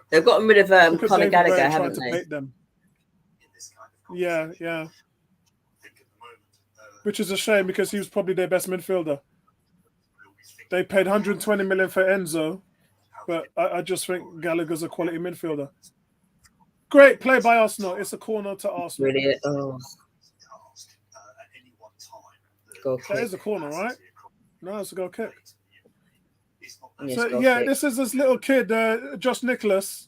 They've gotten rid of Conor Gallagher, haven't they? Yeah. Which is a shame because he was probably their best midfielder. They paid 120 million for Enzo, but I just think Gallagher's a quality midfielder. Great play by Arsenal. It's a corner to Arsenal. Really? Oh. That is a corner, right? No, it's a goal kick. Yes, So yeah, this is this little kid, Josh Nicholas.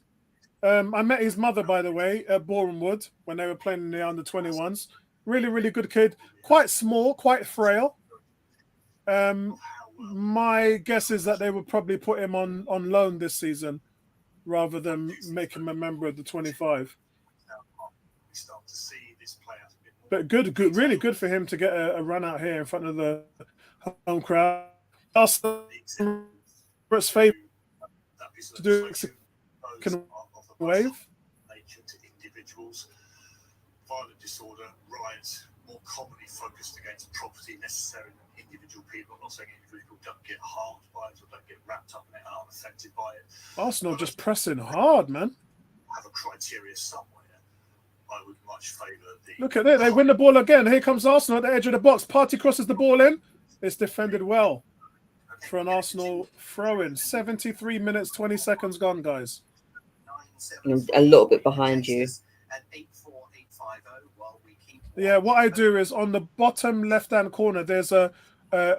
I met his mother, by the way, at Bournemouth when they were playing in the under-21s. Really, really good kid. Quite small, quite frail. My guess is that they would probably put him on loan this season rather than make him a member of the 25. But good, really good for him to get a run out here in front of the home crowd. It's favourite to do second wave. Violent disorder, riots, more commonly focused against property necessary than individual people. I'm not saying individual don't get harmed by it or don't get wrapped up in it, aren't affected by it. Arsenal just pressing hard, man. Have a criteria somewhere. I would much favour the. Look at it. They win the ball again. Here comes Arsenal at the edge of the box. Partey crosses the ball in. It's defended well for an Arsenal throw-in. 73 minutes, 20 seconds gone, guys. A little bit behind you. At 84850, while we keep Yeah, what I do is on the bottom left-hand corner, there's a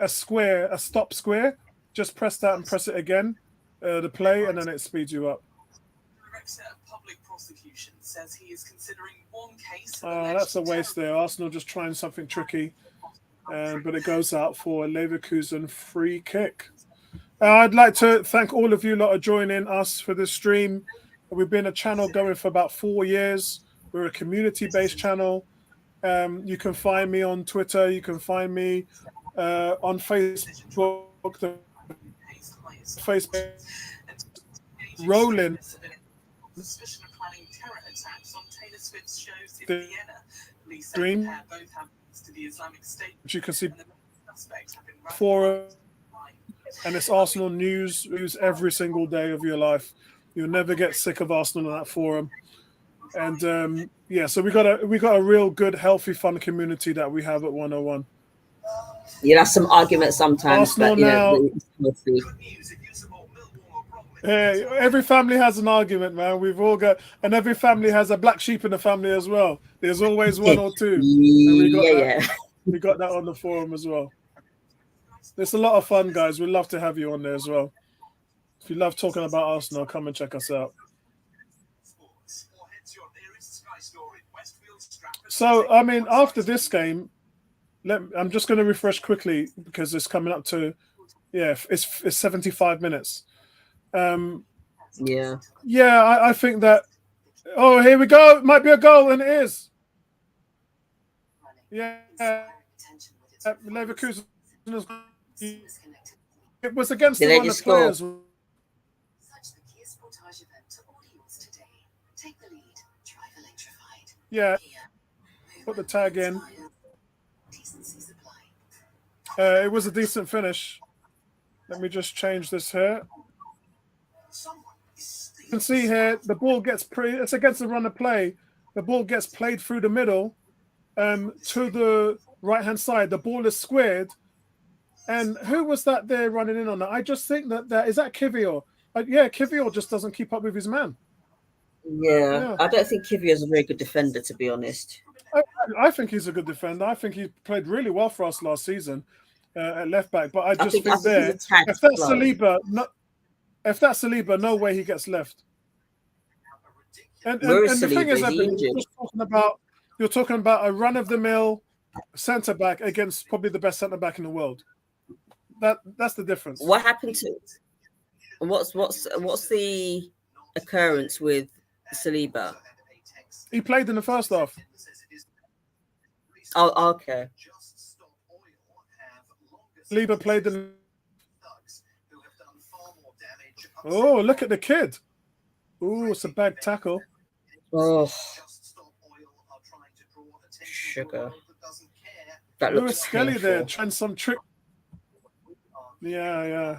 square, a stop square. Just press that and press it again, the play, and then it speeds you up. Director of Public Prosecution says he is considering one case. That's a waste there. Arsenal just trying something tricky, but it goes out for a Leverkusen free kick. I'd like to thank all of you lot for joining us for this stream. We've been a channel going for about 4 years. We're a community-based channel. You can find me on Twitter. You can find me on Facebook. The Facebook rolling. Suspicion of planning terror attacks on Taylor Swift's shows in The Vienna. Police dream. say both have links to the Islamic State. Which you can see And the suspects have been forum, and it's Arsenal news every single day of your life. You'll never get sick of Arsenal on that forum. And so we got a real good, healthy, fun community that we have at 101. Yeah, that's some arguments sometimes, Arsenal but you know, now. it's healthy. Good news if you support Millwall or Bromwich. Hey, every family has an argument, man. We've all got, and every family has a black sheep in the family as well. There's always one or two. And we got that on the forum as well. It's a lot of fun, guys. We'd love to have you on there as well. If you love talking about Arsenal, come and check us out. Or head to your nearest Sky store in Westfield, Stratford. So, I mean, after this game, I'm just going to refresh quickly because it's coming up to, it's 75 minutes. I think that, here we go. It might be a goal, and it is. Yeah. Leverkusen. It was against Did the they one of just the players. Such the Kia Sportage event to audience today. Take the lead. Drive electrified. Yeah. Put the tag in. Decency supply. It was a decent finish. Let me just change this here. You can see here the ball gets it's against the run of play. The ball gets played through the middle to the right-hand side. The ball is squared. And who was that there running in on that? I just think that is that Kivior. Kivior just doesn't keep up with his man. Yeah. I don't think Kivior is a very good defender, to be honest. I think he's a good defender. I think he played really well for us last season at left back. But I just think there, if that's Saliba, no way he gets left. And the thing is, you're talking about a run-of-the-mill centre back against probably the best centre back in the world. That's the difference. What happened to? What's the occurrence with Saliba? He played in the first half. Oh, okay. Saliba played in. Oh, look at the kid. Oh, it's a bad tackle. Oh, sugar. That Lewis looks Skelly painful. there trying some trick. Yeah.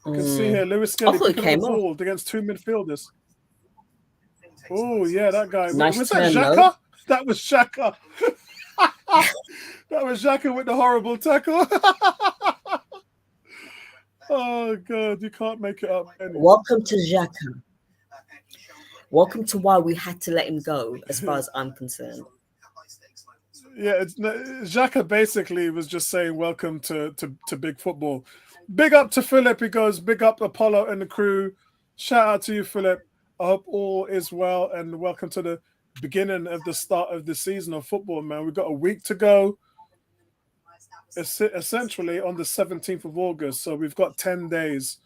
You can see here Lewis Skelly thought he picking up the came ball against two midfielders. Oh, yeah, that guy. Nice was turn, that though. Xhaka? That was Xhaka. That was Xhaka with the horrible tackle. Oh, God, you can't make it up. Anyway. Welcome to Xhaka. Welcome to why we had to let him go, as far as I'm concerned. Yeah, Xhaka basically was just saying welcome to big football. Big up to Philip. He goes, big up Apollo and the crew. Shout out to you, Philip. I hope all is well and welcome to the beginning of the start of the season of football, man. We've got a week to go. It's essentially on the 17th of August, so we've got 10 days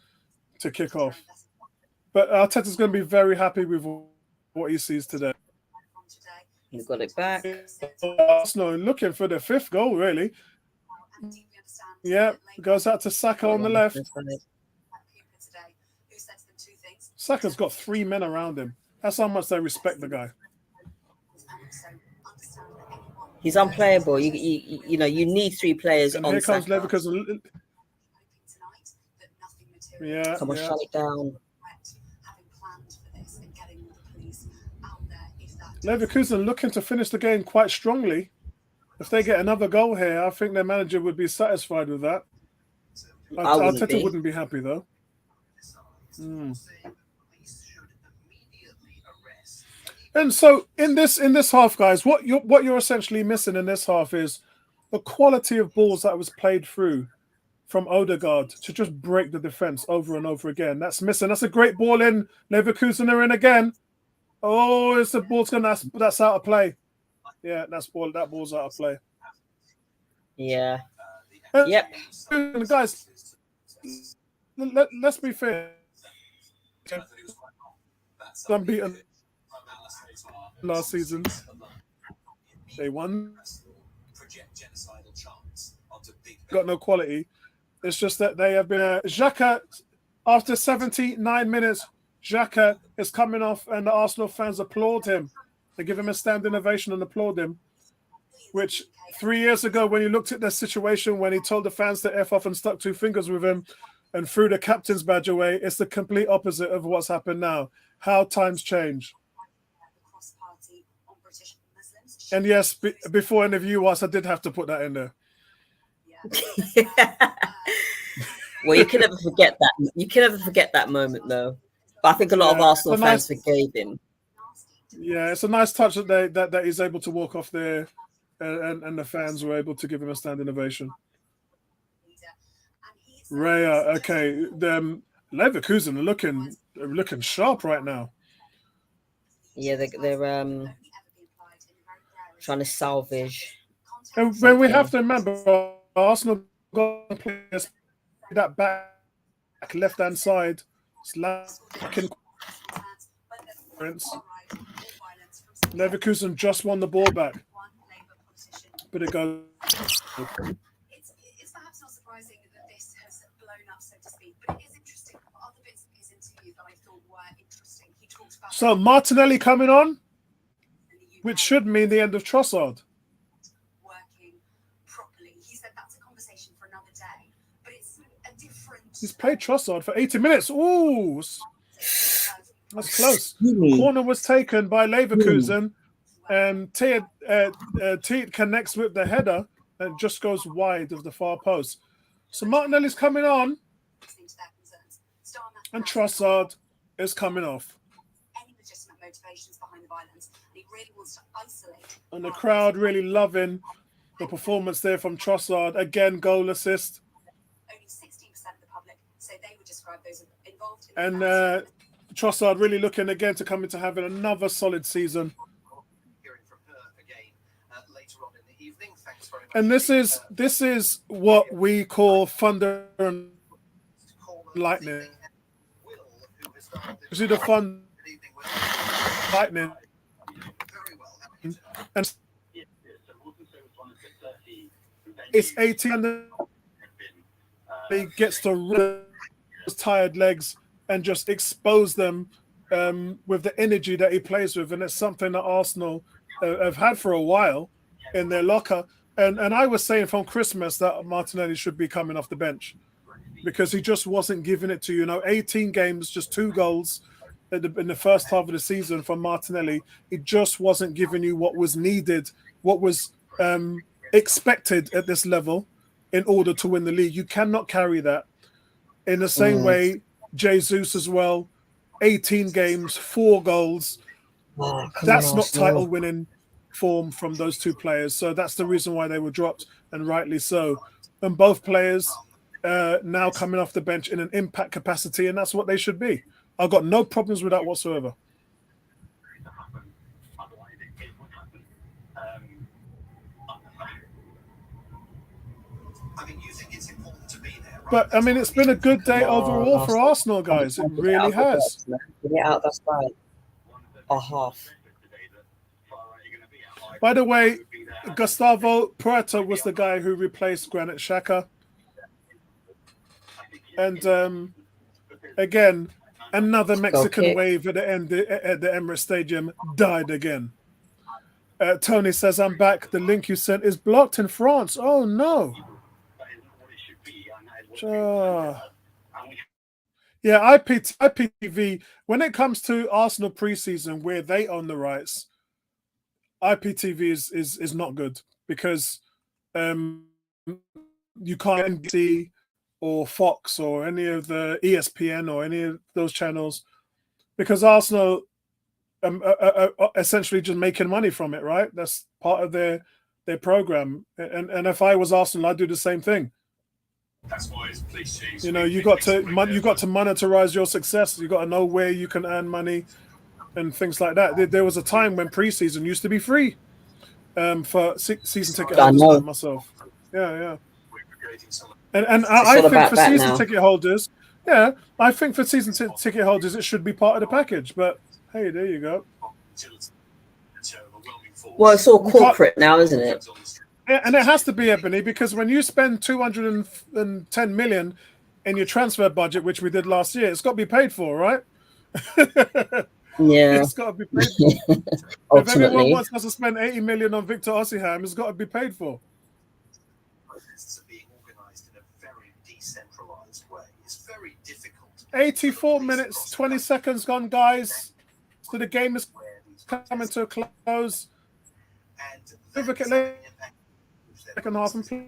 to kick off. But Arteta's going to be very happy with what he sees today. You got it back. Arsenal looking for the fifth goal, really. Yeah, goes out to Saka on the left. Saka's got 3 men around him. That's how much they respect the guy. He's unplayable. You know you need 3 players And on here comes Saka. Leverkusen. Yeah, Come on, yeah. shut it down. Leverkusen looking to finish the game quite strongly. If they get another goal here, I think their manager would be satisfied with that. Arteta wouldn't be happy, though. And so in this half, guys, what you're essentially missing in this half is the quality of balls that was played through from Odegaard to just break the defense over and over again. That's missing. That's a great ball in. Leverkusen are in again. Oh, it's the ball's gonna that's out of play. Yeah, that ball's out of play. Yeah. And, Yep. guys, let's be fair. Unbeaten last season. They won. Got no quality. It's just that they have been Xhaka, after 79 minutes, Xhaka is coming off and the Arsenal fans applaud him. They give him a standing ovation and applaud him. Which 3 years ago, when you looked at the situation, when he told the fans to F off and stuck two fingers with him and threw the captain's badge away, it's the complete opposite of what's happened now. How times change. And yes, before any of you asked, I did have to put that in there. Well, you can never forget that. You can never forget that moment, though. But I think a lot of Arsenal fans forgave him. Yeah, it's a nice touch that he's able to walk off there, and the fans were able to give him a standing ovation. Raya, okay, Leverkusen are looking sharp right now. Yeah, they're trying to salvage. And when we have to remember, Arsenal got players that back left hand side. Leverkusen just won the ball back. But it goes. It's perhaps not surprising that this has blown up, so to speak, but it is interesting. Other bits of his interview that I thought were interesting. He talked about so Martinelli coming on, which should mean the end of Trossard. Working properly. He said that's a conversation for another day, but it's a different. He's played Trossard for 80 minutes. Ooh, that's close. Corner was taken by Leverkusen, and Teat connects with the header and just goes wide of the far post. So Martinelli's coming on, and Trossard is coming off. Any legitimate motivations behind the violence, and he really wants to isolate. And the crowd really loving the performance there from Trossard. Again, goal assist. Only 16% of the public say they would describe those involved And in the Trossard really looking again to come into having another solid season. And this is what we call thunder and lightning. You see the fun lightning, and it's 18. He gets to run his tired legs and just expose them with the energy that he plays with, and it's something that Arsenal have had for a while in their locker. And I was saying from Christmas that Martinelli should be coming off the bench because he just wasn't giving it to you. 18 games, just 2 goals in the first half of the season from Martinelli. He just wasn't giving you what was needed, what was expected at this level in order to win the league. You cannot carry that. In the same way, Jesus as well, 18 games, 4 goals. That's not title winning form from those 2 players. So that's the reason why they were dropped, and rightly so. And both players now coming off the bench in an impact capacity, and that's what they should be. I've got no problems with that whatsoever. But I mean, it's been a good day overall for Arsenal, guys. It really has. Get out that side. A half. By the way, Gustavo Puerta was the guy who replaced Granit Xhaka. And again, another Mexican wave at the end at the Emirates Stadium died again. Tony says, I'm back. The link you sent is blocked in France. Oh, no. Yeah, IPTV, when it comes to Arsenal preseason where they own the rights, IPTV is not good because you can't see or Fox or any of the ESPN or any of those channels because Arsenal essentially just making money from it, right? That's part of their program. And if I was Arsenal, I'd do the same thing. That's why it's police chiefs. You know, you got to monetize your success. You got to know where you can earn money and things like that. There was a time when preseason used to be free for season ticket holders like myself. Yeah. And I think for season ticket holders, I think for season ticket holders it should be part of the package. But hey, there you go. Well, it's all corporate now, isn't it? Yeah, and it has to be, Ebony, because when you spend 210 million in your transfer budget, which we did last year, it's got to be paid for, right? Yeah, it's got to be paid for. If everyone wants us to spend 80 million on Victor Osimhen, it's got to be paid for. Protests are being organised in a very decentralised way. It's very difficult. 84 minutes, 20 seconds gone, guys. So the game is coming to a close. And second half and play.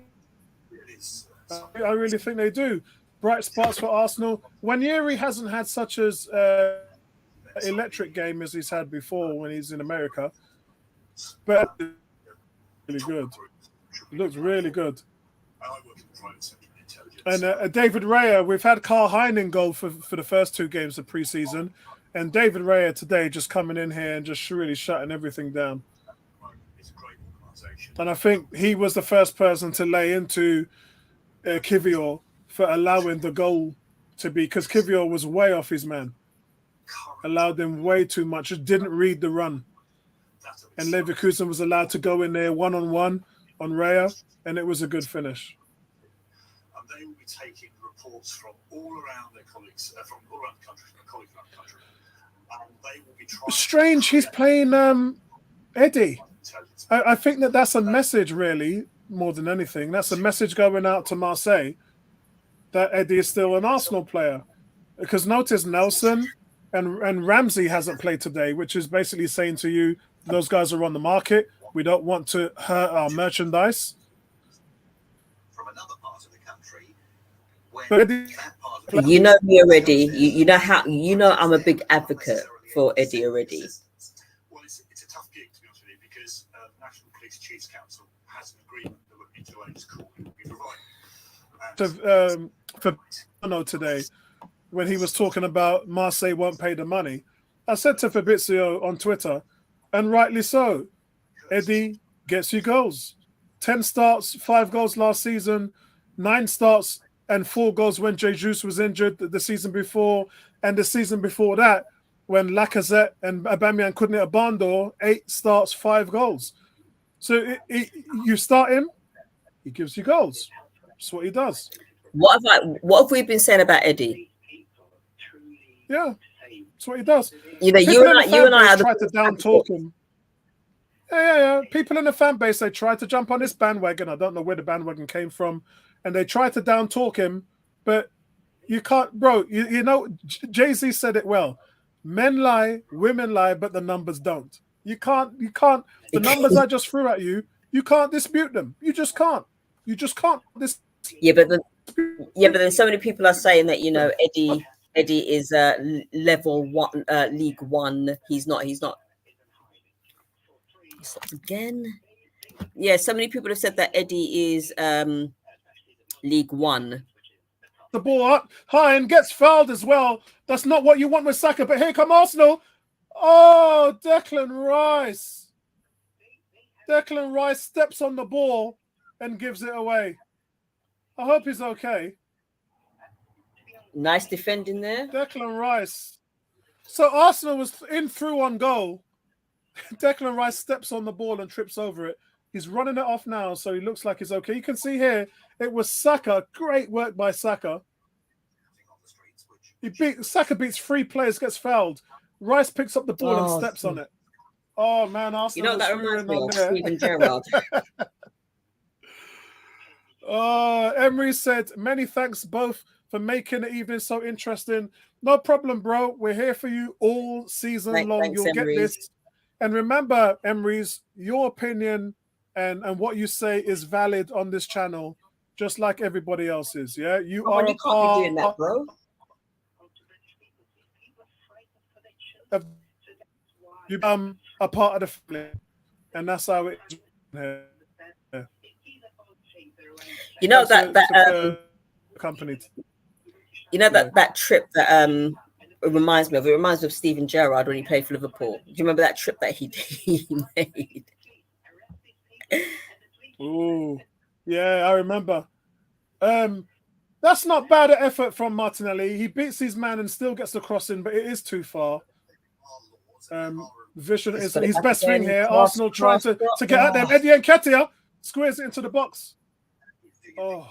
I really think they do. Bright spots for Arsenal. Waneri hasn't had such as electric game as he's had before when he's in America, but really good. It looks really good. And David Raya, we've had Carl Hein in goal for the first 2 games of pre-season, and David Raya today just coming in here and just really shutting everything down. And I think he was the first person to lay into Kivior for allowing the goal to be, because Kivior was way off his man. Allowed him way too much. Just didn't read the run. And Leverkusen was allowed to go in there one-on-one on Raya, and it was a good finish. And they will be taking reports from all around their colleagues, from all around the country, from colleagues around the country. And they will be trying. Strange, he's playing Eddie. I think that's a message, really, more than anything. That's a message going out to Marseille that Eddie is still an Arsenal player. Because notice Nelson and Ramsey hasn't played today, which is basically saying to you, those guys are on the market. We don't want to hurt our merchandise. From another part of the country, you know me already. You know how I'm a big advocate for Eddie already. Well, it's a tough gig, to be honest with you, because the National Police Chiefs Council has an agreement that would be to his call will be provided. For Bono today, when he was talking about Marseille won't pay the money, I said to Fabrizio on Twitter, and rightly so, Eddie gets you goals. 10 starts, 5 goals last season, 9 starts and 4 goals when Jesus was injured the season before, and the season before that, when Lacazette and Aubameyang couldn't hit a barn door, 8 starts, 5 goals. So you start him, he gives you goals. That's what he does. What have we been saying about Eddie? Yeah, that's what he does. You know, you and I tried to down talk him. Yeah. People in the fan base, they tried to jump on this bandwagon. I don't know where the bandwagon came from, and they tried to down talk him. But you can't, bro. You know, Jay-Z said it well. Men lie, women lie, but the numbers don't. You can't. The numbers I just threw at you, you can't dispute them. You just can't. Yeah, but then so many people are saying that, you know, Eddie is level 1, League 1. He's not. Again, yeah. So many people have said that Eddie is League 1. The ball up high and gets fouled as well. That's not what you want with Saka. But here come Arsenal. Oh, Declan Rice. Declan Rice steps on the ball and gives it away. I hope he's okay. Nice defending there. Declan Rice. So Arsenal was in through on goal. Declan Rice steps on the ball and trips over it. He's running it off now, so he looks like he's okay. You can see here, it was Saka. Great work by Saka. Saka beats 3 players, gets fouled. Rice picks up the ball and steps on it. Oh, man, Arsenal. You know, that reminds me of Steven Gerrard. Emery said, many thanks both for making the evening so interesting. No problem, bro. We're here for you all season long. Thanks, You'll Emery. get this. And remember, Emery's, your opinion and what you say is valid on this channel, just like everybody else's. Yeah, you you can't be doing that, bro. you become a part of the family, and that's how it is here. You know That's that company. you know that trip that it reminds me of Steven Gerrard when he played for Liverpool. Do you remember that trip that he made? Ooh, yeah, I remember. That's not bad effort from Martinelli. He beats his man and still gets the crossing, but it is too far. Vision is his best thing here. Arsenal trying to get at them. Eddie Nketiah squares it into the box. Oh,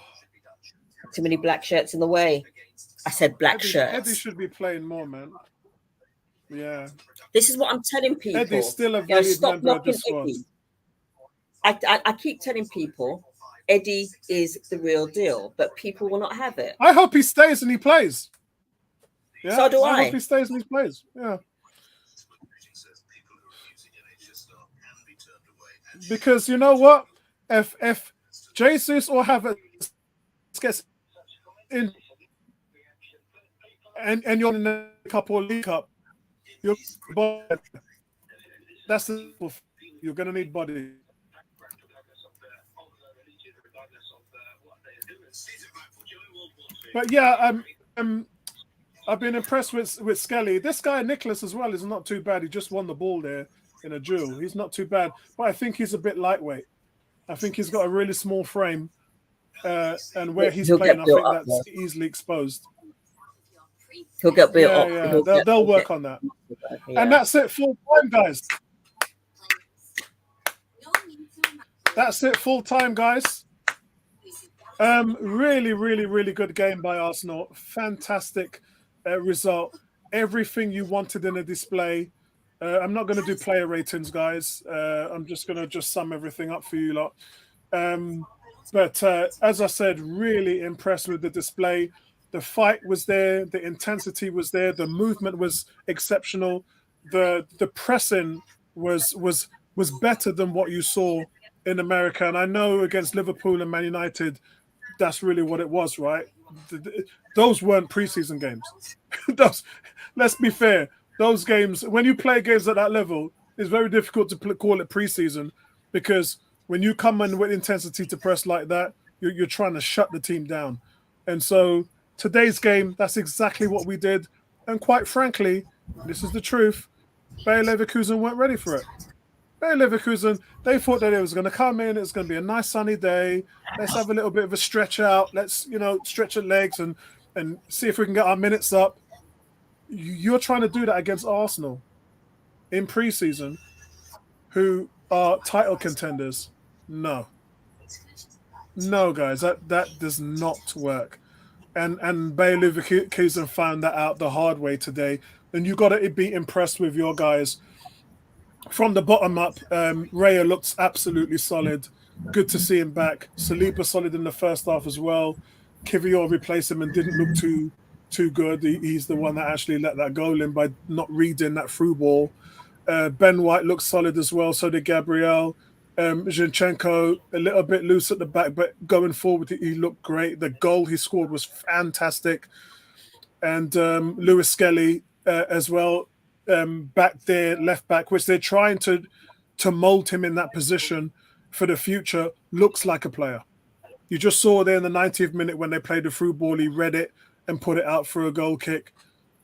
too many black shirts in the way. I said black shirts. Eddie should be playing more, man. Yeah. This is what I'm telling people. Eddie's still a valued stop member of the knocking squad. Eddie. I keep telling people Eddie is the real deal, but people will not have it. I hope he stays and he plays. Yeah, so do I hope he stays and he plays. Yeah. Because you know what? If Jesus or Havertz gets in and you're in the Cup or League Cup, that's you're going to need body. But yeah, I've been impressed with Skelly. This guy Nicholas as well is not too bad. He just won the ball there in a duel. He's not too bad, but I think he's a bit lightweight. I think he's got a really small frame, and where he's playing, I think that's easily exposed. He'll get built up. Yeah, they'll work on that. Yeah. And that's it full time, guys. That's it full time, guys. Really, really, really good game by Arsenal. Fantastic result. Everything you wanted in a display. I'm not going to do player ratings, guys. I'm just going to sum everything up for you lot. But as I said, really impressed with the display. The fight was there. The intensity was there. The movement was exceptional. The pressing was better than what you saw in America. And I know against Liverpool and Man United, that's really what it was, right? Those weren't preseason games. Let's be fair. Those games, when you play games at that level, it's very difficult to call it preseason, because when you come in with intensity to press like that, you're trying to shut the team down. And so today's game, that's exactly what we did. And quite frankly, this is the truth, Bayer Leverkusen weren't ready for it. Bayer Leverkusen, they thought that it was going to come in, it's going to be a nice sunny day, let's have a little bit of a stretch out, let's, stretch our legs and see if we can get our minutes up. You're trying to do that against Arsenal in preseason, who are title contenders. No, guys, that does not work. And Bayer Leverkusen found that out the hard way today. And you got to be impressed with your guys from the bottom up. Raya looks absolutely solid. Good to see him back. Saliba solid in the first half as well. Kivior replaced him and didn't look too good. He's the one that actually let that goal in by not reading that through ball. Ben White looks solid as well. So did Gabriel. Zinchenko a little bit loose at the back, but going forward he looked great. The goal he scored was fantastic. And Lewis Skelly as well, back there, left back, which they're trying to mold him in that position for the future. Looks like a player. You just saw there in the 90th minute when they played the through ball, he read it and put it out for a goal kick,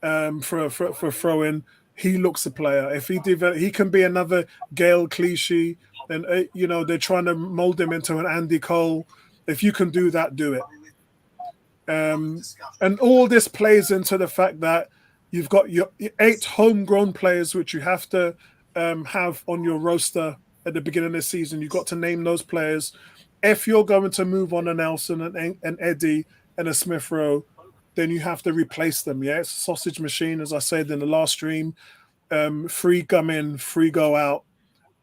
for a throw in. He looks a player. If he can be another Gael Clichy. And, they're trying to mold him into an Andy Cole. If you can do that, do it. And all this plays into the fact that you've got your 8 homegrown players, which you have to have on your roster at the beginning of the season. You've got to name those players. If you're going to move on a Nelson and Eddie and a Smith Rowe, then you have to replace them. Yeah, it's a sausage machine, as I said in the last stream. Free come in, free go out.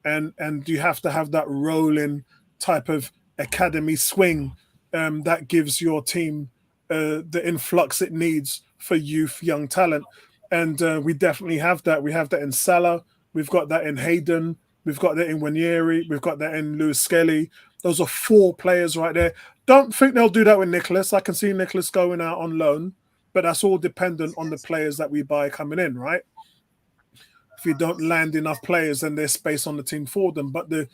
And you have to have that rolling type of academy swing that gives your team the influx it needs for youth, young talent. And we definitely have that. We have that in Salah. We've got that in Hayden. We've got that in Wanyeri. We've got that in Lewis Skelly. Those are 4 players right there. Don't think they'll do that with Nicholas. I can see Nicholas going out on loan, but that's all dependent on the players that we buy coming in, right? if you don't land enough players and there's space on the team for them. But the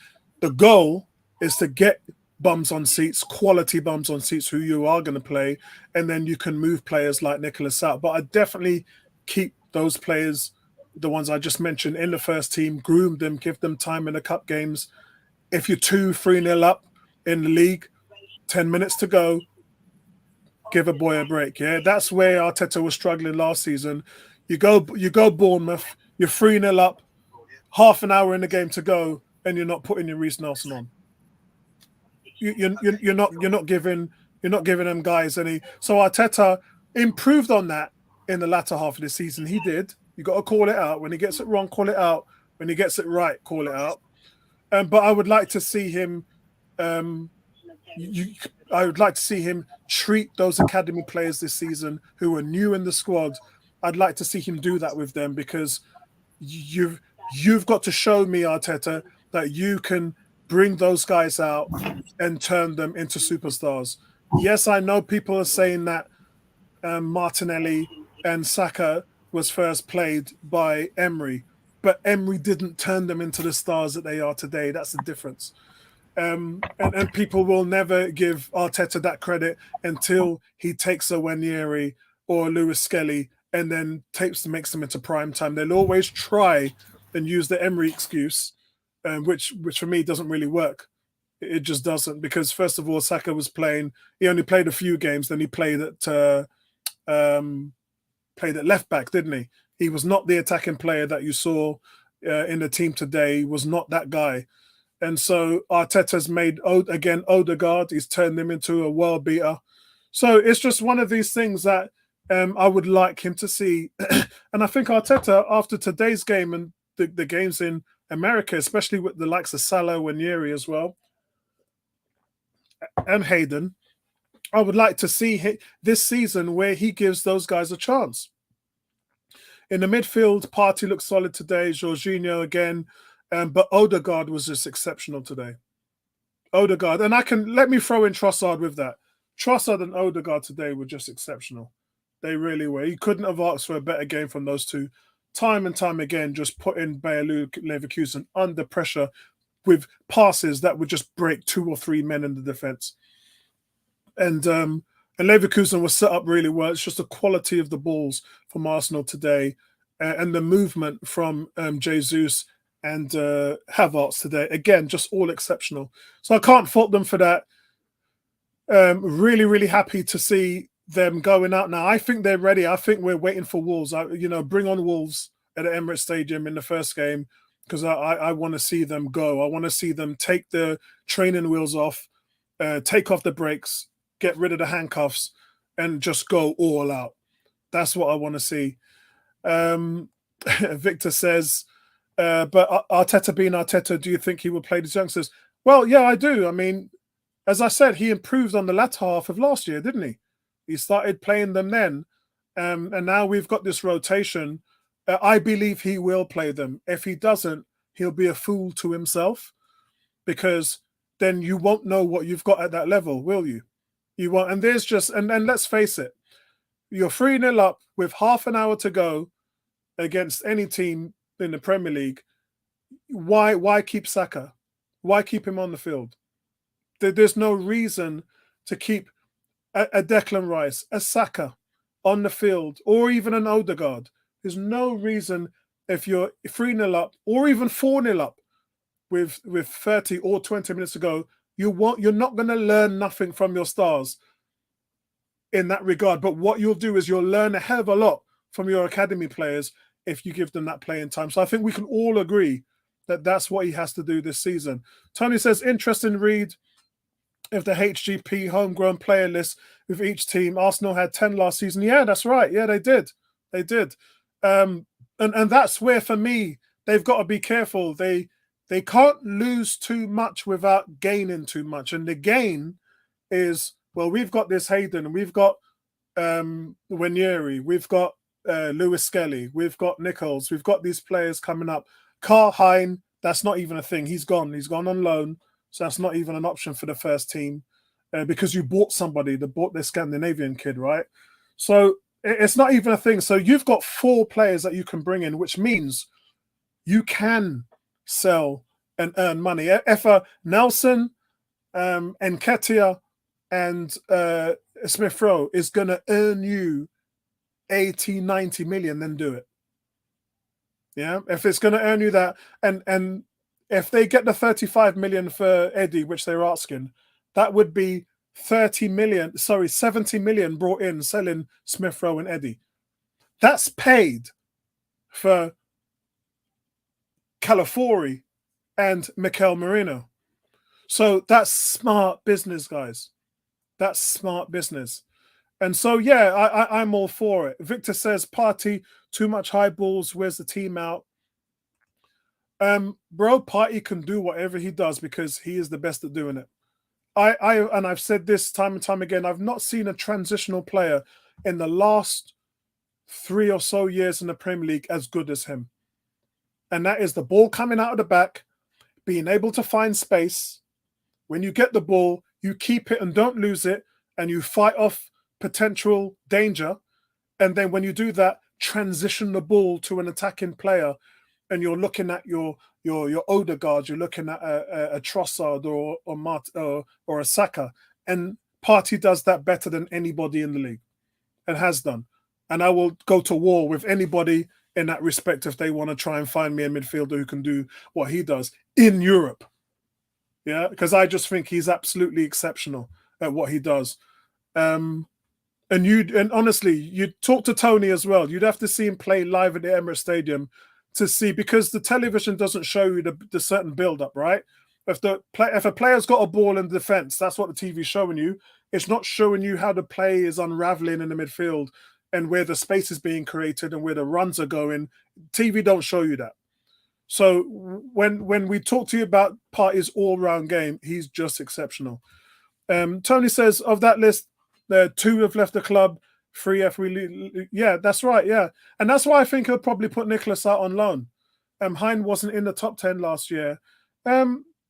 goal is to get bums on seats, quality bums on seats who you are going to play, and then you can move players like Nicholas out. But I definitely keep those players, the ones I just mentioned, in the first team, groom them, give them time in the cup games. If you're 2-3-0 up in the league, 10 minutes to go, give a boy a break. Yeah, that's where Arteta was struggling last season. You go Bournemouth, you're 3-0 up, half an hour in the game to go, and you're not putting your Reece Nelson on. You're not giving them guys any. So Arteta improved on that in the latter half of the season. He did. You got to call it out. When he gets it wrong, call it out. When he gets it right, call it out. But I would like to see him. I would like to see him treat those academy players this season who are new in the squad. I'd like to see him do that with them, because you've got to show me, Arteta, that you can bring those guys out and turn them into superstars. Yes, I know people are saying that Martinelli and Saka was first played by Emery, but Emery didn't turn them into the stars that they are today. That's the difference. And people will never give Arteta that credit until he takes a Wanyeri or a Lewis Skelly and then makes them into prime time. They'll always try and use the Emery excuse, which for me doesn't really work. It just doesn't, because first of all, Saka was playing. He only played a few games. Then he played at left back, didn't he? He was not the attacking player that you saw in the team today. He was not that guy. And so Arteta's made, again, Odegaard. He's turned him into a world beater. So it's just one of these things that I would like him to see. And I think Arteta, after today's game and the games in America, especially with the likes of Salah, Wanyeri as well, and Hayden, I would like to see this season where he gives those guys a chance. In the midfield, Partey looks solid today. Jorginho again. But Odegaard was just exceptional today. Odegaard. And let me throw in Trossard with that. Trossard and Odegaard today were just exceptional. They really were. You couldn't have asked for a better game from those two. Time and time again, just putting Bayer Leverkusen under pressure with passes that would just break 2 or 3 men in the defense. And Leverkusen was set up really well. It's just the quality of the balls from Arsenal today and the movement from Jesus and Havertz today. Again, just all exceptional. So I can't fault them for that. Really, really happy to see them going out now. I think they're ready. I think we're waiting for Wolves. Bring on Wolves at the Emirates Stadium in the first game, because I want to see them go. I want to see them take the training wheels off, take off the brakes, get rid of the handcuffs, and just go all out. That's what I want to see. Victor says, but Arteta being Arteta, do you think he will play these youngsters? Well, yeah, I do. I mean, as I said, he improved on the latter half of last year, didn't he? He started playing them then. And now we've got this rotation. I believe he will play them. If he doesn't, he'll be a fool to himself, because then you won't know what you've got at that level, will you? You won't. And there's just, and let's face it, you're 3-0 up with half an hour to go against any team in the Premier League. Why keep Saka? Why keep him on the field? There's no reason to keep a Declan Rice, a Saka on the field, or even an Odegaard. There's no reason, if you're 3-0 up or even 4-0 up with 30 or 20 minutes to go, you're not going to learn nothing from your stars in that regard. But what you'll do is you'll learn a hell of a lot from your academy players if you give them that playing time. So I think we can all agree that that's what he has to do this season. Tony says, interesting read of the HGP homegrown player list with each team. Arsenal had 10 last season. Yeah, that's right. Yeah, they did. They did. And that's where, for me, they've got to be careful. They can't lose too much without gaining too much. And the gain is, well, we've got this Hayden, we've got Wanyeri, we've got Lewis Skelly, we've got Nichols, we've got these players coming up. Carl Hein, that's not even a thing. He's gone. He's gone on loan. So that's not even an option for the first team because you bought somebody that bought the Scandinavian kid, right? So it's not even a thing. So you've got 4 players that you can bring in, which means you can sell and earn money. If Nelson, Nketiah, and Smith Rowe is going to earn you 80, 90 million, then do it. Yeah, if it's going to earn you that, and if they get the 35 million for Eddie, which they're asking, that would be 70 million brought in selling Smith Rowe and Eddie. That's paid for Calafiori and Mikel Merino. So that's smart business, guys. That's smart business. And so, yeah, I'm all for it. Victor says, Partey, too much high balls. Where's the team out? Bro, Partey can do whatever he does because he is the best at doing it. And I've said this time and time again, I've not seen a transitional player in the last 3 or so years in the Premier League as good as him. And that is the ball coming out of the back, being able to find space. When you get the ball, you keep it and don't lose it, and you fight off potential danger. And then when you do that, transition the ball to an attacking player, and you're looking at your Odegaard, you're looking at a Trossard or a Saka, and Partey does that better than anybody in the league, and has done. And I will go to war with anybody in that respect if they want to try and find me a midfielder who can do what he does in Europe. Yeah, because I just think he's absolutely exceptional at what he does. And honestly, you talk to Tony as well. You'd have to see him play live at the Emirates Stadium to see, because the television doesn't show you the certain build-up, right? If a player's got a ball in defense, that's what the TV's showing you. It's not showing you how the play is unraveling in the midfield and where the space is being created and where the runs are going. TV don't show you that. So when we talk to you about Partey's all-round game, he's just exceptional. Tony says, of that list, 2 have left the club, 3 if we... Yeah, that's right, yeah. And that's why I think he'll probably put Nicholas out on loan. Hein wasn't in the top 10 last year.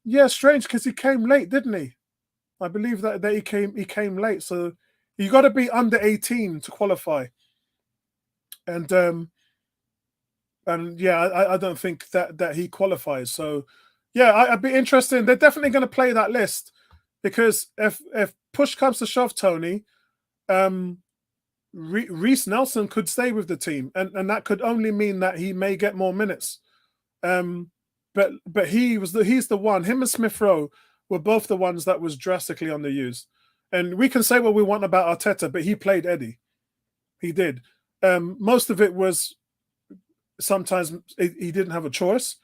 Yeah, strange, because he came late, didn't he? I believe that he came late. So you got to be under 18 to qualify. And yeah, I don't think that he qualifies. So yeah, I'd be interested. They're definitely going to play that list, because if push comes to shove, Tony, Reece Nelson could stay with the team, and that could only mean that he may get more minutes. But he's the one. Him and Smith Rowe were both the ones that was drastically underused. And we can say what we want about Arteta, but he played Eddie. He did. Most of it was sometimes he didn't have a choice,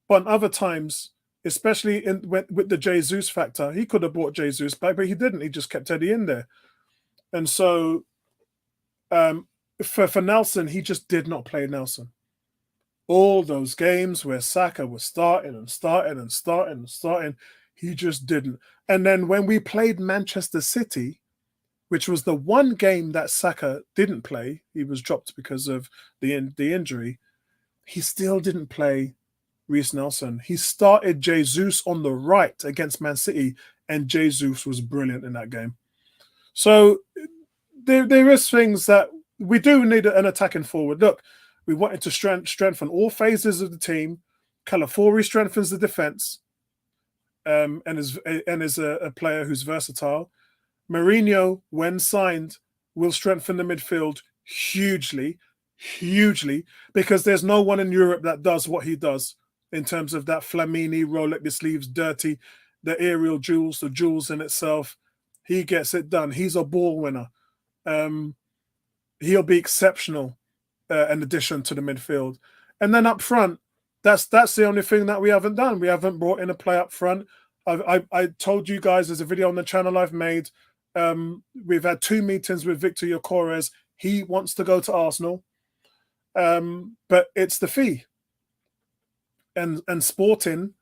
but other times, especially with the Jesus factor, he could have brought Jesus back, but he didn't. He just kept Eddie in there. And so for Nelson, he just did not play Nelson. All those games where Saka was starting, he just didn't. And then when we played Manchester City, which was the one game that Saka didn't play, he was dropped because of the injury, he still didn't play Reece Nelson. He started Jesus on the right against Man City, and Jesus was brilliant in that game. So there is things that we do need an attacking forward. Look, we wanted to strengthen all phases of the team. Calafiori strengthens the defense, and is a player who's versatile. Mourinho, when signed, will strengthen the midfield hugely, because there's no one in Europe that does what he does in terms of that Flamini, roll up your sleeves, dirty, the aerial duels, the duels in itself. He gets it done. He's a ball winner. He'll be exceptional in addition to the midfield. And then up front, that's the only thing that we haven't done. We haven't brought in a play up front. I told you guys, there's a video on the channel I've made. We've had 2 meetings with Victor Gyökeres. He wants to go to Arsenal, but it's the fee. And Sporting,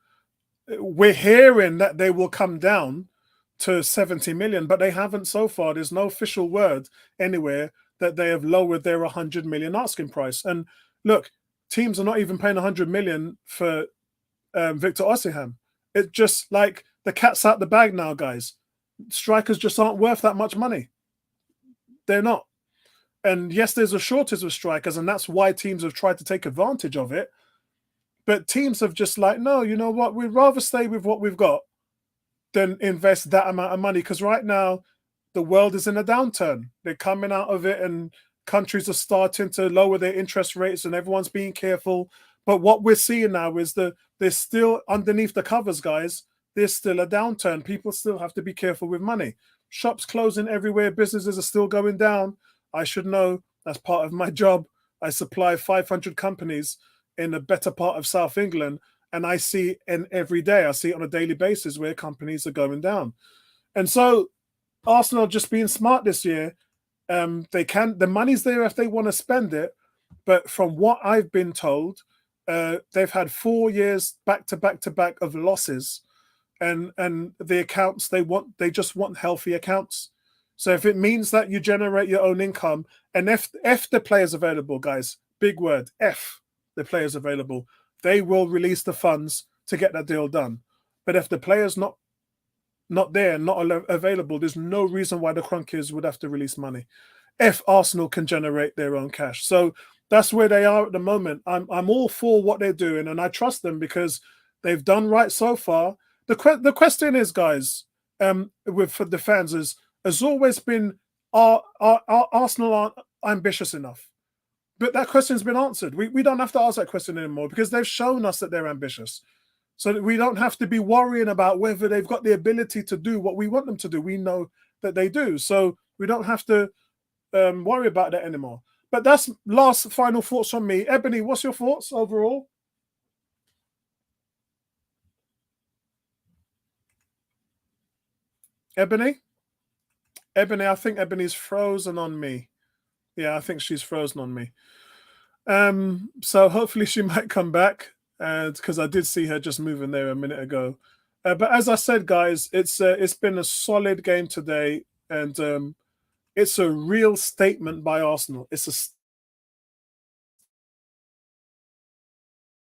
we're hearing that they will come down to 70 million, but they haven't so far. There's no official word anywhere that they have lowered their 100 million asking price. And look, teams are not even paying 100 million for Victor Osimhen. It's just like the cat's out the bag now, guys. Strikers just aren't worth that much money. They're not. And yes, there's a shortage of strikers, and that's why teams have tried to take advantage of it. But teams have just like, no, you know what? We'd rather stay with what we've got than invest that amount of money. Because right now, the world is in a downturn. They're coming out of it, and countries are starting to lower their interest rates, and everyone's being careful. But what we're seeing now is there's still underneath the covers, guys. There's still a downturn. People still have to be careful with money. Shops closing everywhere. Businesses are still going down. I should know. That's part of my job. I supply 500 companies in the better part of South England, and I see every day. I see it on a daily basis where companies are going down. And so Arsenal just being smart this year. The money's there if they want to spend it, but from what I've been told, they've had 4 years back to back of losses, and the accounts they just want healthy accounts. So if it means that you generate your own income, and if the players available, guys, big word, F the players available, they will release the funds to get that deal done. But if the players not there, not available, there's no reason why the Kroenkes would have to release money if Arsenal can generate their own cash. So that's where they are at the moment. I'm all for what they're doing, and I trust them because they've done right so far. The question is, guys, for the fans, has always been, are Arsenal aren't ambitious enough? But that question's been answered. We don't have to ask that question anymore because they've shown us that they're ambitious. So that we don't have to be worrying about whether they've got the ability to do what we want them to do. We know that they do. So we don't have to worry about that anymore. But that's final thoughts from me. Ebony, what's your thoughts overall? Ebony, I think Ebony's frozen on me. Yeah, I think she's frozen on me. So hopefully she might come back, because I did see her just moving there a minute ago. But as I said, guys, it's been a solid game today, and it's a real statement by Arsenal. It's a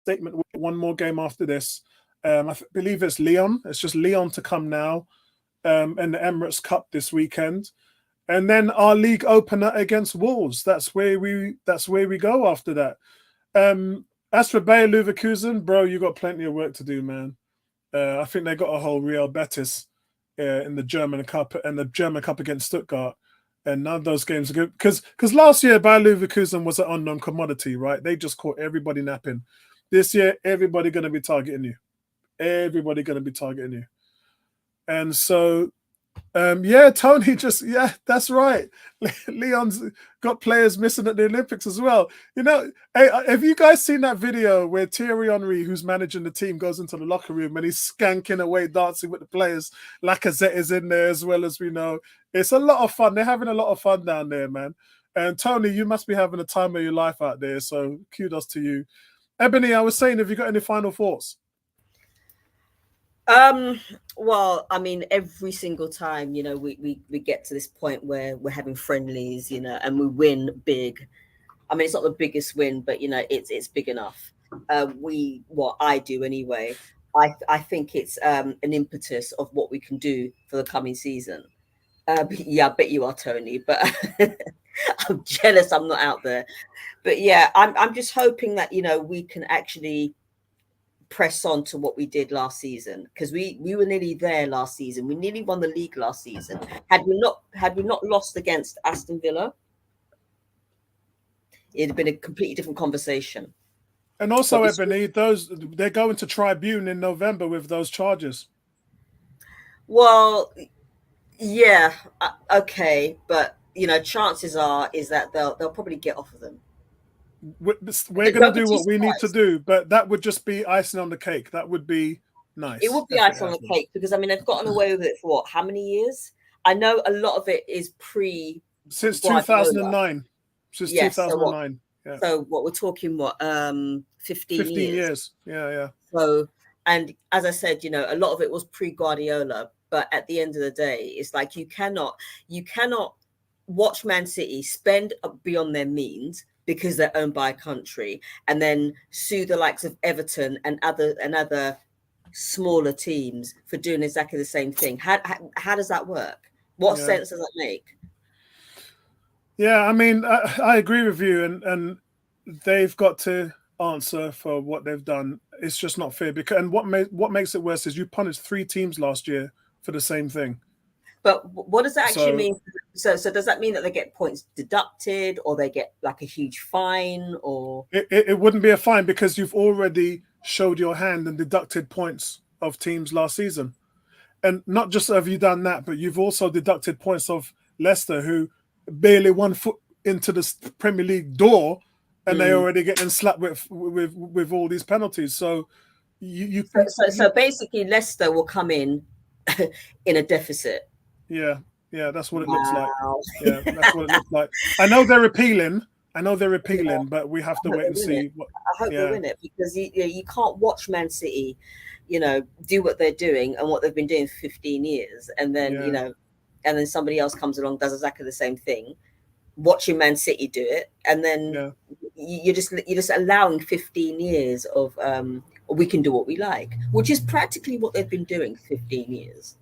statement with one more game after this. I believe it's Lyon. It's just Lyon to come now, and the Emirates Cup this weekend. And then our league opener against Wolves. That's where we go after that. As for Bayer Leverkusen, bro, you got plenty of work to do, man. I think they got a whole Real Betis in the German Cup and the German Cup against Stuttgart. And none of those games are good. Because last year, Bayer Leverkusen was an unknown commodity, right? They just caught everybody napping. This year, everybody going to be targeting you. Everybody going to be targeting you. And so, Tony that's right. Leon's got players missing at the Olympics as well. You know, hey, have you guys seen that video where Thierry Henry, who's managing the team, goes into the locker room and he's skanking away, dancing with the players? Lacazette is in there as well, as we know. It's a lot of fun. They're having a lot of fun down there, man. And Tony, you must be having a time of your life out there. So kudos to you. Ebony, I was saying, have you got any final thoughts? Well, I mean, every single time, you know, we get to this point where we're having friendlies, you know, and we win big. I mean, it's not the biggest win, but you know, it's big enough. I do anyway. I think it's an impetus of what we can do for the coming season. Yeah, I bet you are, Tony, but I'm jealous I'm not out there. But yeah, I'm just hoping that, you know, we can actually press on to what we did last season, because we were nearly there last season. We nearly won the league last season. Had we not lost against Aston Villa, it'd have been a completely different conversation. And also, Ebony, they're going to Tribune in November with those charges. Well, yeah, okay, but you know, chances are is that they'll probably get off of them. We're going to do what we need to do, but that would just be icing on the cake. That would be nice. It would be icing on the cake, because I mean, they've gotten away with it for what? How many years? I know a lot of it is since 2009. Since 2009. So what we're talking, 15 years. Yeah. So, and as I said, you know, a lot of it was pre-Guardiola, but at the end of the day, it's like you cannot watch Man City spend beyond their means because they're owned by a country, and then sue the likes of Everton and other smaller teams for doing exactly the same thing. How does that work? What sense does that make? Yeah, I mean, I agree with you, and they've got to answer for what they've done. It's just not fair. Because and what makes it worse is you punished 3 teams last year for the same thing. But what does that actually mean? So does that mean that they get points deducted, or they get like a huge fine, or it wouldn't be a fine because you've already showed your hand and deducted points of teams last season. And not just have you done that, but you've also deducted points of Leicester, who barely 1 foot into the Premier League door, and they're already getting slapped with all these penalties. So so basically Leicester will come in in a deficit. Yeah, that's what it looks like. Yeah, that's what it looks like. I know they're appealing, but we have to wait and see. I hope they win it, because you can't watch Man City, do what they're doing and what they've been doing for 15 years, and then and then somebody else comes along, does exactly the same thing, watching Man City do it, and then you're just allowing 15 years of we can do what we like, which is practically what they've been doing for 15 years.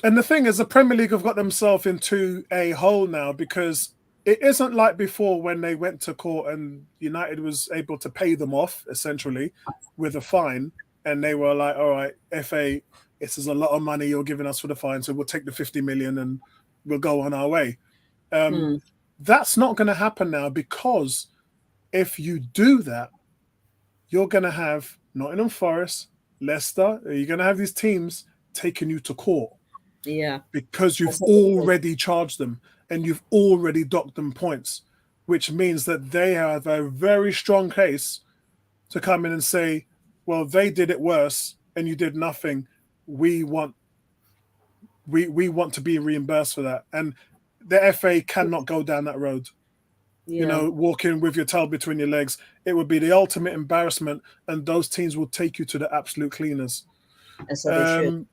And the thing is, the Premier League have got themselves into a hole now, because it isn't like before when they went to court and United was able to pay them off essentially with a fine, and they were like, all right, FA, this is a lot of money you're giving us for the fine, so we'll take the 50 million and we'll go on our way. That's not going to happen now, because if you do that, you're going to have Nottingham Forest, Leicester, you're going to have these teams taking you to court. Yeah, because you've already charged them and you've already docked them points, which means that they have a very strong case to come in and say, well, they did it worse and you did nothing. We want to be reimbursed for that. And the FA cannot go down that road. Walking with your tail between your legs. It would be the ultimate embarrassment, and those teams will take you to the absolute cleaners. And so they should.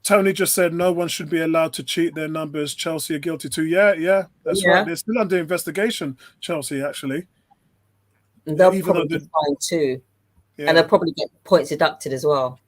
Tony just said no one should be allowed to cheat their numbers. Chelsea are guilty too. Yeah, that's right. They're still under investigation, Chelsea, actually. And they'll probably be fined too. Yeah. And they'll probably get points deducted as well.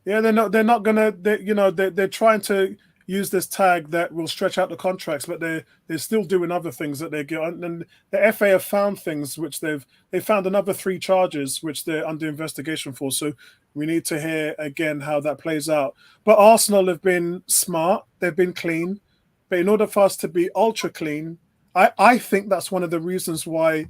Yeah, they're not gonna. They're trying to use this tag that will stretch out the contracts, but they're still doing other things that they get. And the FA have found things which they found another 3 charges which they're under investigation for. So we need to hear again how that plays out. But Arsenal have been smart, they've been clean, but in order for us to be ultra clean, I think that's one of the reasons why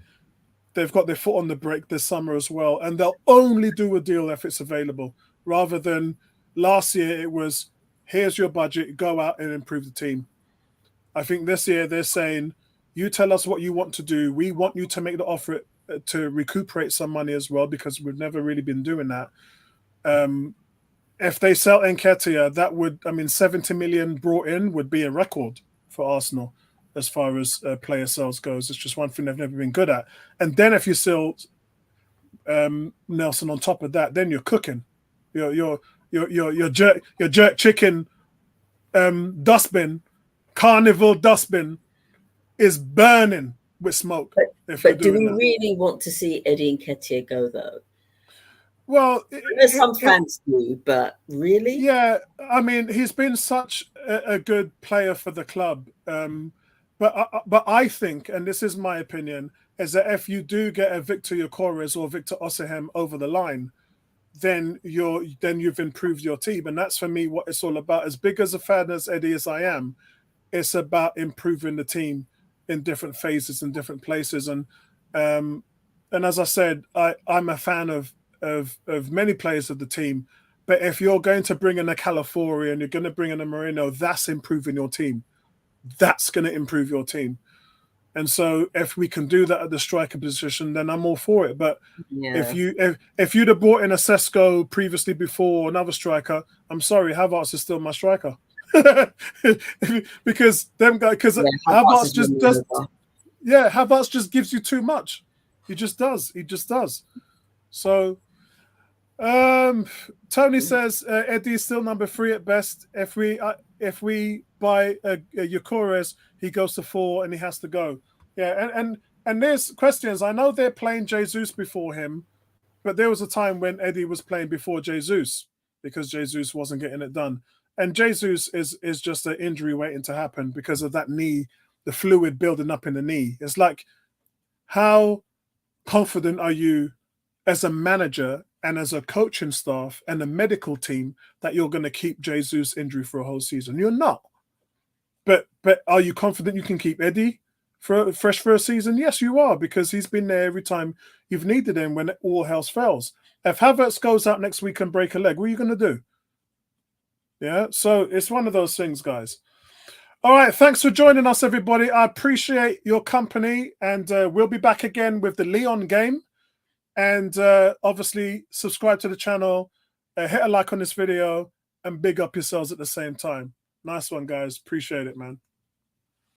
they've got their foot on the brake this summer as well. And they'll only do a deal if it's available, rather than last year it was, here's your budget, go out and improve the team. I think this year they're saying, you tell us what you want to do. We want you to make the offer to recuperate some money as well, because we've never really been doing that. If they sell Nketiah, that would, 70 million brought in would be a record for Arsenal as far as player sales goes. It's just one thing they've never been good at. And then if you sell Nelson on top of that, then you're cooking. Your jerk chicken dustbin, carnival dustbin is burning with smoke. But do we really want to see Eddie Nketiah go though? Well, some fans do, but really? Yeah, he's been such a good player for the club. But I think, and this is my opinion, is that if you do get a Victor Gyökeres or Victor Osimhen over the line, then you've improved your team. And that's for me what it's all about. As big as a fan as Eddie as I am, it's about improving the team in different phases and different places. And as I said, I'm a fan of many players of the team. But if you're going to bring in a Calafiori and you're going to bring in a Moreno, that's improving your team. That's going to improve your team. And so if we can do that at the striker position, then I'm all for it. But if you'd have brought in a Sesko previously before another striker, I'm sorry, Havertz is still my striker. because Havertz just does. Yeah, Havertz just gives you too much. He just does. So Tony says Eddie is still number 3 at best. If we buy a Gyökeres, he goes to 4 and he has to go. Yeah, and there's questions. I know they're playing Jesus before him, but there was a time when Eddie was playing before Jesus because Jesus wasn't getting it done. And Jesus is just an injury waiting to happen because of that knee, the fluid building up in the knee. It's like, how confident are you as a manager and as a coaching staff and a medical team that you're going to keep Jesus injury for a whole season. You're not. But are you confident you can keep Eddie fresh for a season? Yes, you are, because he's been there every time you've needed him when all else fails. If Havertz goes out next week and break a leg, what are you going to do? Yeah, so it's one of those things, guys. All right, thanks for joining us, everybody. I appreciate your company, and we'll be back again with the Lyon game. And obviously, subscribe to the channel, hit a like on this video, and big up yourselves at the same time. Nice one, guys. Appreciate it, man.